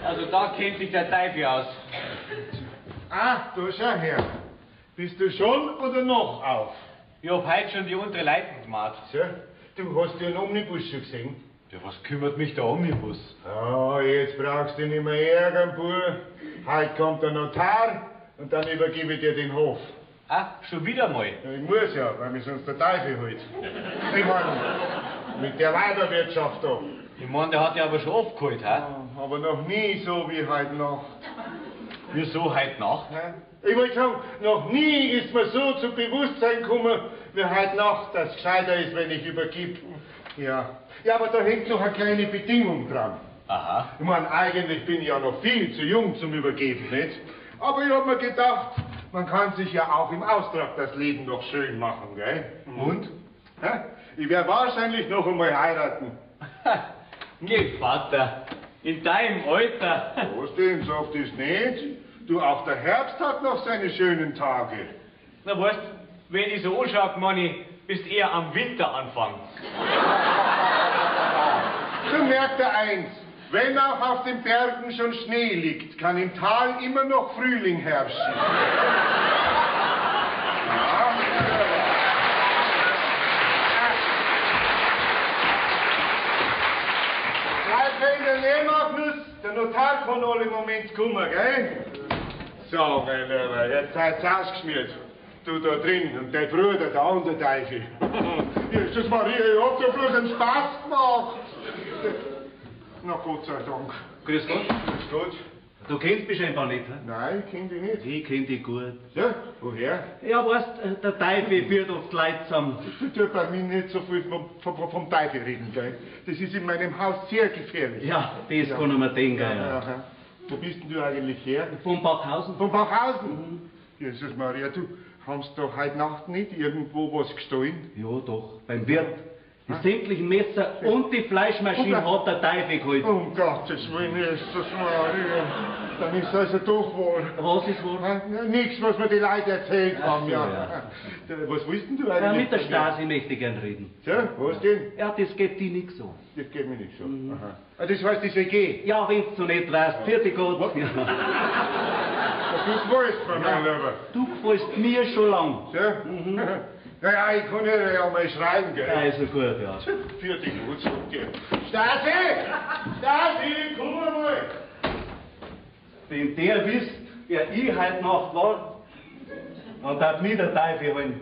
Also da kennt sich der Teufel aus. Ah, du schau her. Bist du schon oder noch auf? Ich hab heute schon die untere Leitung gemacht. So, du hast den Omnibus schon gesehen? Ja, was kümmert mich der Omnibus? Ah, jetzt brauchst du nicht mehr ärgern, Bub. Heute kommt der Notar und dann übergebe ich dir den Hof. Ah, schon wieder mal. Ja, ich muss ja, weil mich sonst der Teufel holt. Ich meine, mit der Weiberwirtschaft da. Ich mein, der hat ja aber schon aufgeholt, hä? Aber noch nie so wie heute Nacht. Wieso heute Nacht? Hä? Ich wollte sagen, noch nie ist mir so zu Bewusstsein gekommen, wie heute Nacht, dass es gescheiter ist, wenn ich übergib. Ja. Ja, aber da hängt noch eine kleine Bedingung dran. Aha. Ich meine, eigentlich bin ich ja noch viel zu jung zum Übergeben, nicht? Aber ich hab mir gedacht, man kann sich ja auch im Austrag das Leben noch schön machen, gell? Und? Hä? Ich werde wahrscheinlich noch einmal heiraten. Geh, Vater, in deinem Alter. Was denn, sagt das nicht? Du, auch der Herbst hat noch seine schönen Tage. Na weißt, wenn ich so anschaue, Manni, bist eher am Winteranfang. So merkt er eins, wenn auch auf den Bergen schon Schnee liegt, kann im Tal immer noch Frühling herrschen. Bleib in der Nähe, Magnus. Der Notar kann alle im Moment kommen, gell? So, mein Lieber, jetzt seid's ausgeschmiert. Du da drin und dein Bruder, der andere Teufel. Jesus Maria, ich hab doch bloß einen Spaß gemacht. Na Gott sei Dank. Grüß Gott. Grüß Gott. Du kennst mich scheinbar nicht, hä? Nein, ich kenn dich nicht. Ich kenn dich gut. Ja, woher? Ja, weißt, der Teufel führt oft Leute zusammen. Du tust bei mir nicht so viel vom Teufel reden, gell? Das ist in meinem Haus sehr gefährlich. Ja, das kann ich mir denken, ja. Ja. Wo bist denn du eigentlich her? Von Backhausen? Von Bachhausen? Jesus Maria, du hast doch heute Nacht nicht irgendwo was gestohlen? Ja, doch, beim Wirt. Die sämtlichen Messer und die Fleischmaschine hat der Teufel geholt. Um Gottes Willen, Jesus Maria. Dann ist also doch wohl. Was ist wohl? Nichts, was mir die Leute erzählt haben, so, ja. Was willst denn du Ja, eigentlich? mit der Stasi möchte ich gern reden. So, was denn? Ja, das geht die nix so. Das geht mir nicht so. Aha. Ah, das heißt, das WG. Ja, wenn's so nicht weißt. Vierte Gott. Ja. Du weißt von mir, Lieber. Du gefällst mir schon lang. So? Naja, ich kann ja mal schreiben, gell? Also gut, ja. Vierte Gott, okay. Stasi! Stasi, komm mal! Wenn der wisst, wer ich heute Nacht war, dann darf mich der Teufel holen.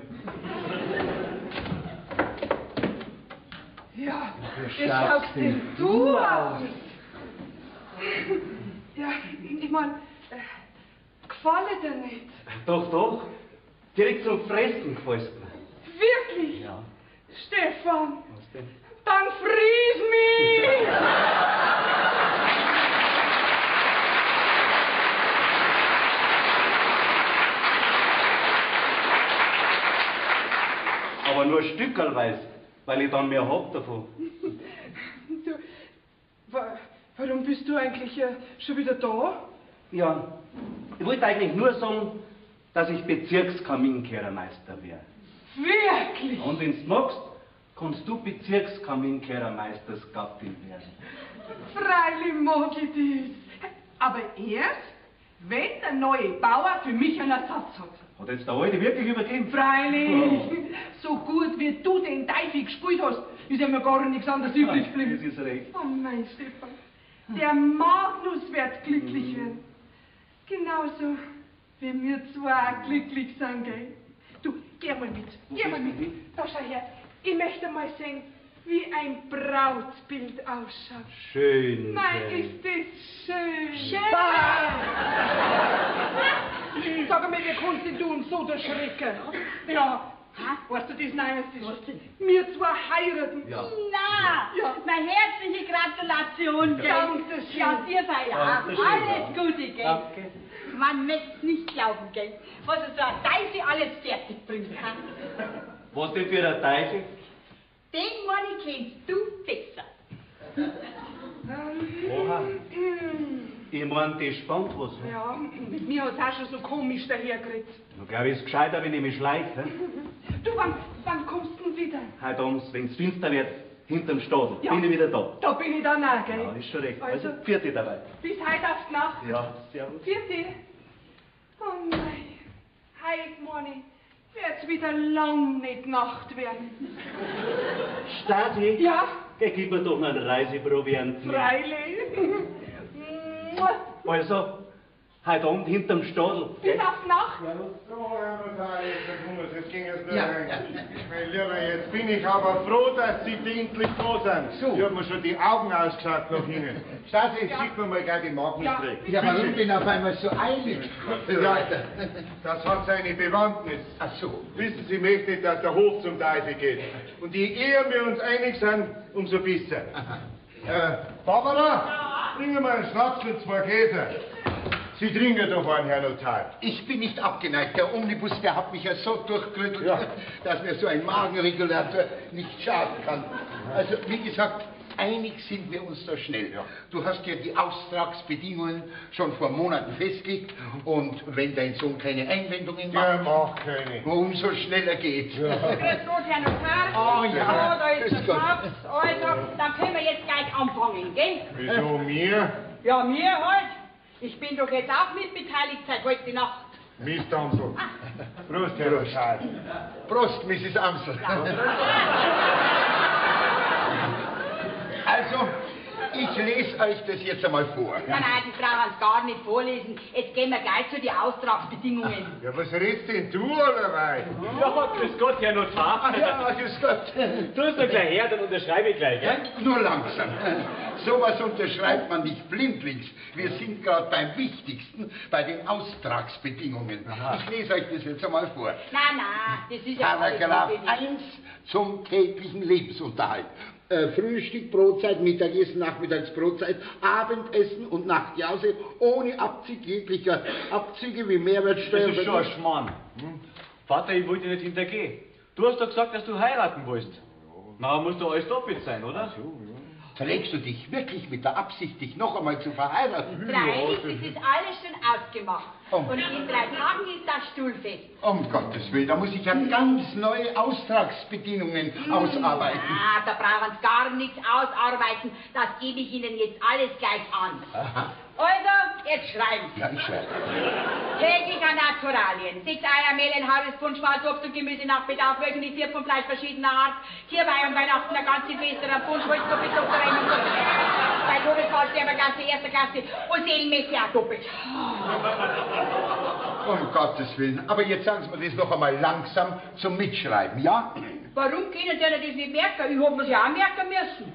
Ja, wie schaust denn du aus? Ja, ich mein, gefällt dir nicht? Doch, doch. Direkt zum Fressen gefällst mir. Wirklich? Ja. Stefan, Was denn? dann fries mich! Aber nur stückelweise, weil ich dann mehr hab davon. Du, warum bist du eigentlich schon wieder da? Ja, ich wollte eigentlich nur sagen, dass ich Bezirkskaminkehrermeister wäre. Wirklich? Und wenn's magst, kannst du Bezirkskaminkehrermeistersgattin werden. Freilich mag ich das. Aber erst, wenn der neue Bauer für mich einen Ersatz hat. Hat jetzt der Alte wirklich übergeben? Freilich! So gut wie du den Teufel gespielt hast, ist ja mir gar nichts anderes übrig Das geblieben. ist recht. Oh mein Stefan, der Magnus wird glücklich werden. Genauso wie wir zwei auch glücklich sind, gell? Du, geh mal mit, geh mal mit. Da schau her, ich möchte mal sehen, wie ein Brautbild ausschaut. Schön. Nein, ist das schön. Schön. Sag mal, wie kannst denn du uns so erschrecken? Ja, weißt du das Neueste? Wir zwei heiraten. Ja. Na, Ja. meine herzliche Gratulation, gell? Dankeschön. Ja, dir sei ja. Dankeschön, Alles Gute, gell? Danke. Man möchte nicht glauben, gell? Was so ein Teufel alles fertig bringt. Ha? Was denn für ein Teufel? Den Mann kennst du besser. Oha. Ich mein, das spannt was. Ja, mir hat's auch schon so komisch dahergeredet. Ich glaube, es ist gescheiter, wenn ich mich schleiche. Du, wann kommst du denn wieder? Heute abends, wenn es finster wird, hinterm Stadel, Ja. bin ich wieder da. Da bin ich dann auch, gell? Ja, ist schon recht. Also, Also, vierte dabei. bis heute auf die Nacht. Ja, servus. Vierte. Oh nein, heute, Moni, wird's wieder lang nicht Nacht werden. Stasi? Ja, Gib mir doch noch einen Reiseproviant mit. freilich. Also, heute Abend hinterm Stadel. Bis auf die Nacht. So, Herr Notarius, jetzt ging es nur rein. Mein Lieber, jetzt bin ich aber froh, dass Sie endlich da sind. So. Ich hab mir schon die Augen ausgeschaut nach Ihnen. Stasi, schick mir mal gleich die Magnus Ja. weg. Ja, warum denn auf einmal so eilig? Ja, das hat seine Bewandtnis. Ach so. Wissen Sie, möchte nicht, dass der Hof zum Teufel geht. Und je eher wir uns einig sind, umso besser. Barbara, bring mir mal einen Schnaps und 2 Käse. Sie trinken doch einen, Herr Notar. Ich bin nicht abgeneigt. Der Omnibus, der hat mich ja so durchgerüttelt, Ja. dass mir so ein Magenregulator nicht schaden kann. Also, wie gesagt, einig sind wir uns da schnell. Du hast ja die Auftragsbedingungen schon vor Monaten festgelegt und wenn dein Sohn keine Einwendungen Der macht, macht keine. umso schneller geht's. Grüß Gott, Herr Notar. Oh, ja. So, da ist Grüß der Gott. Schnaps. Also, dann können wir jetzt gleich anfangen, gell? Wieso mir? Ja, mir halt. Ich bin doch jetzt auch mitbeteiligt seit heute Nacht. Mist Amsel. Prost, Herr Notar. Prost, Mrs. Amsel. Also, ich lese euch das jetzt einmal vor. Nein, die brauchen es gar nicht vorlesen. Jetzt gehen wir gleich zu den Auftragsbedingungen. Ja, was redst denn du allerweil? Ja, grüß Gott, Herr Notar. Ja, grüß Gott. Tu es doch gleich her, dann unterschreibe ich gleich, gell? Nur langsam. Sowas unterschreibt man nicht blindlings. Wir sind gerade beim Wichtigsten, bei den Auftragsbedingungen. Ich lese euch das jetzt einmal vor. Nein, das ist ja alles Paragraph so 1 zum täglichen Lebensunterhalt. Frühstück, Brotzeit, Mittagessen, Nachmittagsbrotzeit, Abendessen und Nachtjause ohne Abzug jeglicher Abzüge wie Mehrwertsteuer. Das ist schon ein Schmarrn. Vater, ich wollte dich nicht hintergehen. Du hast doch gesagt, dass du heiraten willst. Na, muss doch alles doppelt sein, oder? Trägst du dich wirklich mit der Absicht, dich noch einmal zu verheiraten? Freilich, das ist alles schon ausgemacht. Und in 3 Tagen ist das Stuhlfest. Um Gottes Willen, da muss ich ja ganz neue Austragsbedingungen ausarbeiten. Ah, da brauchen Sie gar nichts ausarbeiten. Das gebe ich Ihnen jetzt alles gleich an. Aha. Also, jetzt schreiben Sie. Ja, ich schreibe. Täglicher Naturalien. 6 Eier, Mehl, ein halbes Pfund Schmalz, Obst und Gemüse nach Bedarf, wöchentlich 4 Pfund Fleisch verschiedener Art. Hierbei um Weihnachten eine ganze Feste, ein Pfund Holz, doppelt, Doktorrein und bei Todesfall, Sterbergasse, erster Klasse und Seelenmesse auch doppelt. Um Gottes Willen. Aber jetzt sagen Sie mir das noch einmal langsam zum Mitschreiben, ja? Warum können Sie das nicht merken? Ich hab mir's ja auch merken müssen.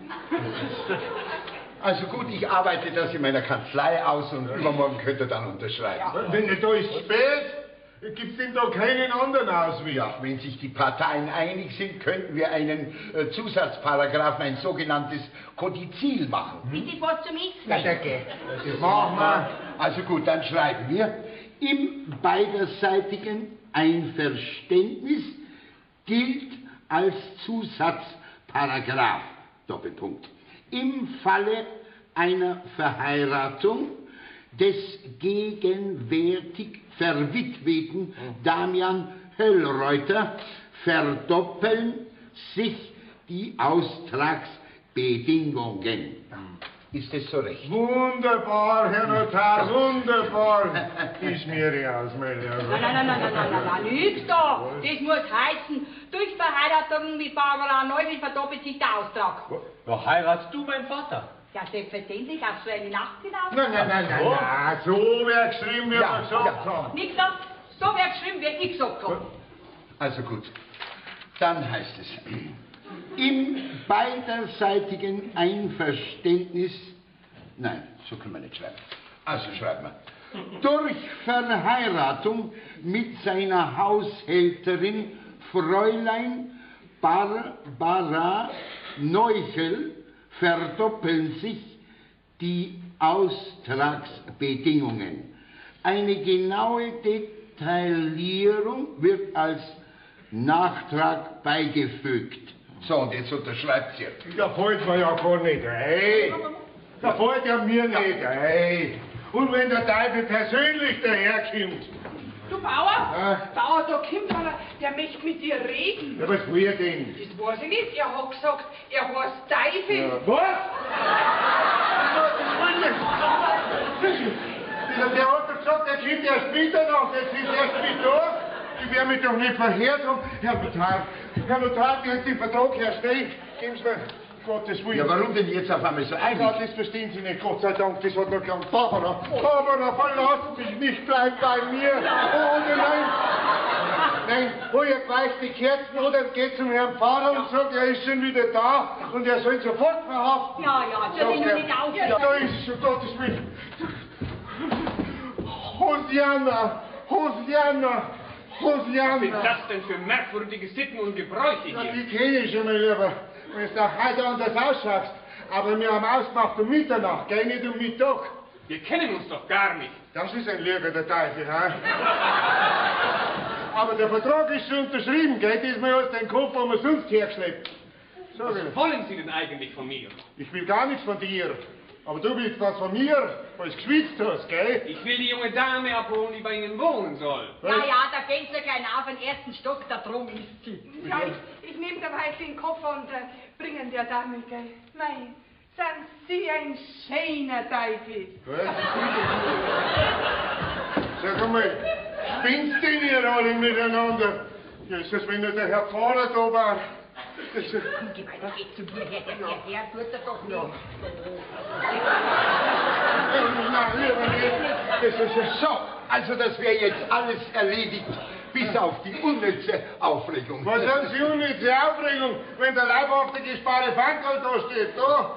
Also gut, ich arbeite das in meiner Kanzlei aus und übermorgen könnt ihr dann unterschreiben. Ja. Wenn nicht da ist spät, gibt's denn da keinen anderen Ausweg? Ja, wenn sich die Parteien einig sind, könnten wir einen Zusatzparagraphen, ein sogenanntes Kodizil machen. Ist das was zum Essen? Ja, danke. Das machen wir. Also gut, dann schreiben wir, im beiderseitigen Einverständnis gilt als Zusatzparagraph, Doppelpunkt, im Falle einer Verheiratung des gegenwärtig verwitweten Damian Höllreuter verdoppeln sich die Austragsbedingungen. Ist das so recht? Wunderbar, Herr Notar, wunderbar. Ist mir die Ausmeldung. Nein, nix da. Das muss heißen, durch Verheiratung mit Barbara Neufeld verdoppelt sich der Austrag. Ja, heiratst du meinen Vater? Ja, selbstverständlich, hast du eine Nacht hinaus? Nein, so wär geschrieben, wie wir gesagt haben. Nix da. So wird geschrieben, wird ich gesagt haben. Also gut, dann heißt es, im beiderseitigen Einverständnis, nein, so können wir nicht schreiben, also schreiben wir, durch Verheiratung mit seiner Haushälterin Fräulein Barbara Neuchel verdoppeln sich die Austragsbedingungen. Eine genaue Detaillierung wird als Nachtrag beigefügt. So, und jetzt unterschreibt ihr. Da fällt mir ja gar nicht ein. Da fällt ja mir nicht ein. Und wenn der Teufel persönlich daherkommt. Du Bauer, Bauer, da kommt einer, der möchte mit dir reden. Ja, was will er denn? Das weiß ich nicht, er hat gesagt, er heißt Teufel. Ja, was? Der hat doch gesagt, er kommt erst Mitternacht, jetzt ist erst Mittag. Ich werde mich doch nicht verhört haben. Herr Notar, wie hat den Vertrag erstellt? Geben Sie mir, Gottes Willen. Ja, warum denn jetzt auf einmal so eilig? Ja, das verstehen Sie nicht, Gott sei Dank, das hat noch gelangt. Barbara, verlassen Sie sich nicht, bleib bei mir. Oh, nein, hol ihr gleich die Kerzen oder geht zum Herrn Pfarrer und sagt, er ist schon wieder da und er soll sofort verhaften. Ja, da bin ich nicht auf. Ja, da ist es, um Gottes Willen. Hosianna. Was sind das denn für merkwürdige Sitten und Gebräuche Ja, hier? die kenne ich schon, mein Lieber. Wenn du heute anders ausschaust. Aber wir haben ausgemacht um Mitternacht, geh nicht um Mittag. Wir kennen uns doch gar nicht. Das ist ein Lüge, der Teufel, ha? Aber der Vertrag ist schon unterschrieben, gell? Das ist mir aus dem Kopf, wo man sonst hergeschleppt. Sag ich. Was wollen Sie denn eigentlich von mir? Ich will gar nichts von dir. Aber du willst was von mir, weil du geschwitzt hast, gell? Ich will die junge Dame abholen, die bei Ihnen wohnen soll. Ja, da Fenster gleich auf den ersten Stock, da drum ist sie. Ja, ich nehme dabei den Koffer und bringe der Dame, gell? Mei, sind Sie ein schöner Teufel. Was? Sag einmal, spinnst denn ihr alle miteinander? Jesus, wenn nur der Herr Pfarrer da war. Das ist... Geh mal, geht zu mir her, der tut er doch nicht. Nein, lieber nicht. Das ist ja so. Also das wäre jetzt alles erledigt, bis auf die unnütze Aufregung. Was haben Sie unnütze Aufregung, wenn der leibhaftige Sparefankerl da steht, da?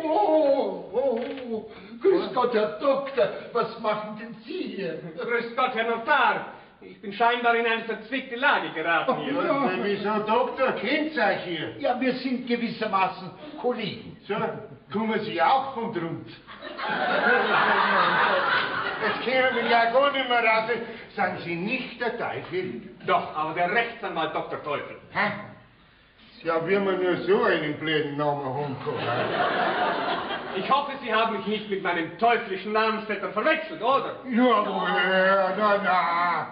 Oh, grüß Gott, Herr Doktor, was machen denn Sie hier? Grüß Gott, Herr Notar. Ich bin scheinbar in eine verzwickte Lage geraten hier. Ja, wieso, Doktor, kennt euch hier? Ja, wir sind gewissermaßen Kollegen. So, kommen Sie auch vom Grund. Jetzt kämen wir ja gar nicht mehr raus. Sind Sie nicht der Teufel? Doch, aber der Rechtsanwalt Dr. Teufel. Hä? Ja, wie man nur so einen blöden Namen haben kann. Ich hoffe, Sie haben mich nicht mit meinem teuflischen Namensvetter verwechselt, oder? Ja, na.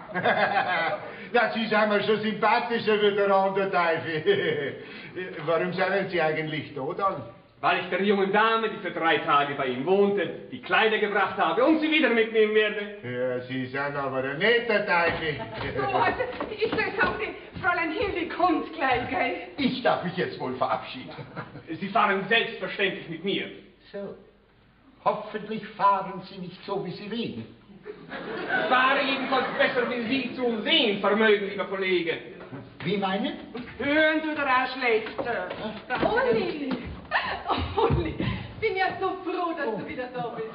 Na, Sie sind mir schon sympathischer wie der andere Teufel. Warum sind Sie eigentlich da dann? Weil ich der jungen Dame, die für 3 Tage bei Ihnen wohnte, die Kleider gebracht habe und sie wieder mitnehmen werde. Ja, Sie sind aber ein netter Teufel. So, also, ich soll sagen, die Fräulein Hilde kommt gleich, gell? Ich darf mich jetzt wohl verabschieden. Sie fahren selbstverständlich mit mir. So. Hoffentlich fahren Sie nicht so, wie Sie reden. Ich fahre jedenfalls besser, wie Sie zu sehen vermögen, lieber Kollege. Wie meinen? Hören du dir auch schlecht. Olli, bin ja so froh, dass du wieder da bist.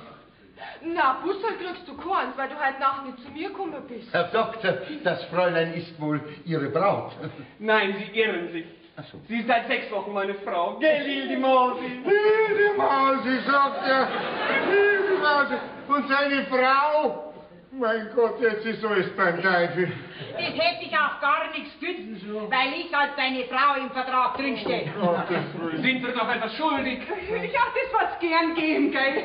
Na, Bussel kriegst du keins, weil du heute Nacht nicht zu mir gekommen bist. Herr Doktor, das Fräulein ist wohl Ihre Braut. Nein, Sie irren sich. Ach so. Sie ist seit 6 Wochen meine Frau. Gell, Hildi Mausi? Hilde Mausi, sagt er. Hilde Mausi. Und seine Frau? Mein Gott, jetzt ist alles beim Teufel. Das hätte ich auch gar nichts güten, weil ich als deine Frau im Vertrag drinstehe. Sind wir doch etwas schuldig? Ja, das was gern gehen, gell?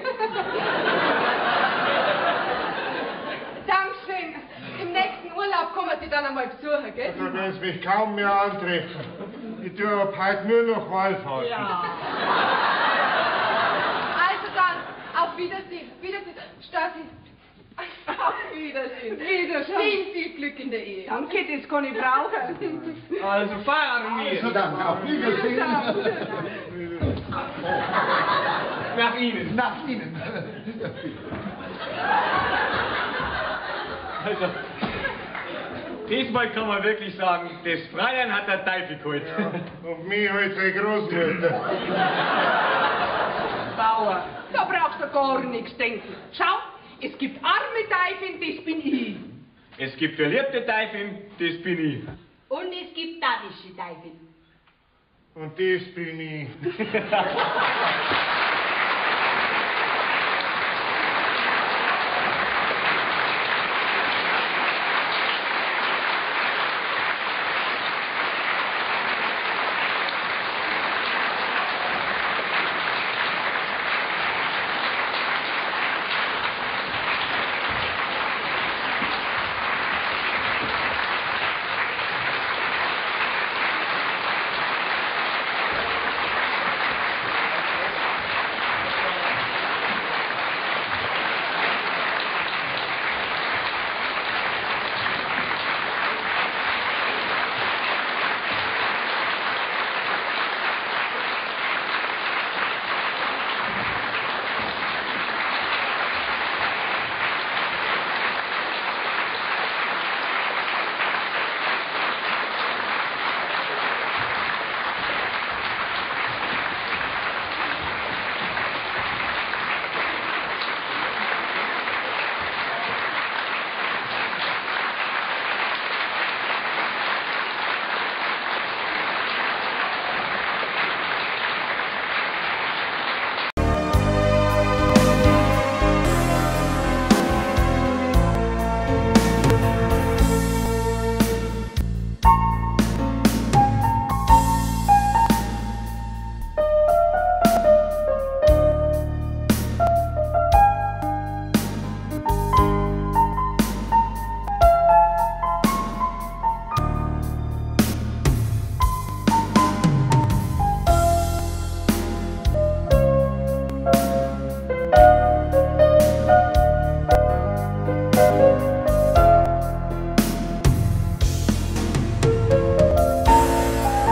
Dankeschön. Im nächsten Urlaub kommen Sie dann einmal besuchen, gell? Da werden Sie mich kaum mehr antreffen. Ich tue ab heute nur noch Wallfahrten. Ja. Also dann, auf Wiedersehen. Wiedersehen. Stasi. Auf Wiedersehen. Wiedersehen. Viel, viel Glück in der Ehe. Danke, das kann ich brauchen. Also fahren wir. Also dann, auf Wiedersehen. Nach Ihnen. Nach Ihnen. Also, diesmal kann man wirklich sagen, das Fräulein hat der Teufel geholt. Ja, und mich halt seine Großmutter. Bauer, da brauchst du gar nichts denken. Schau, es gibt arme Teufel, das bin ich. Es gibt verliebte Teufel, das bin ich. Und es gibt dadische Teufel. Und das bin ich.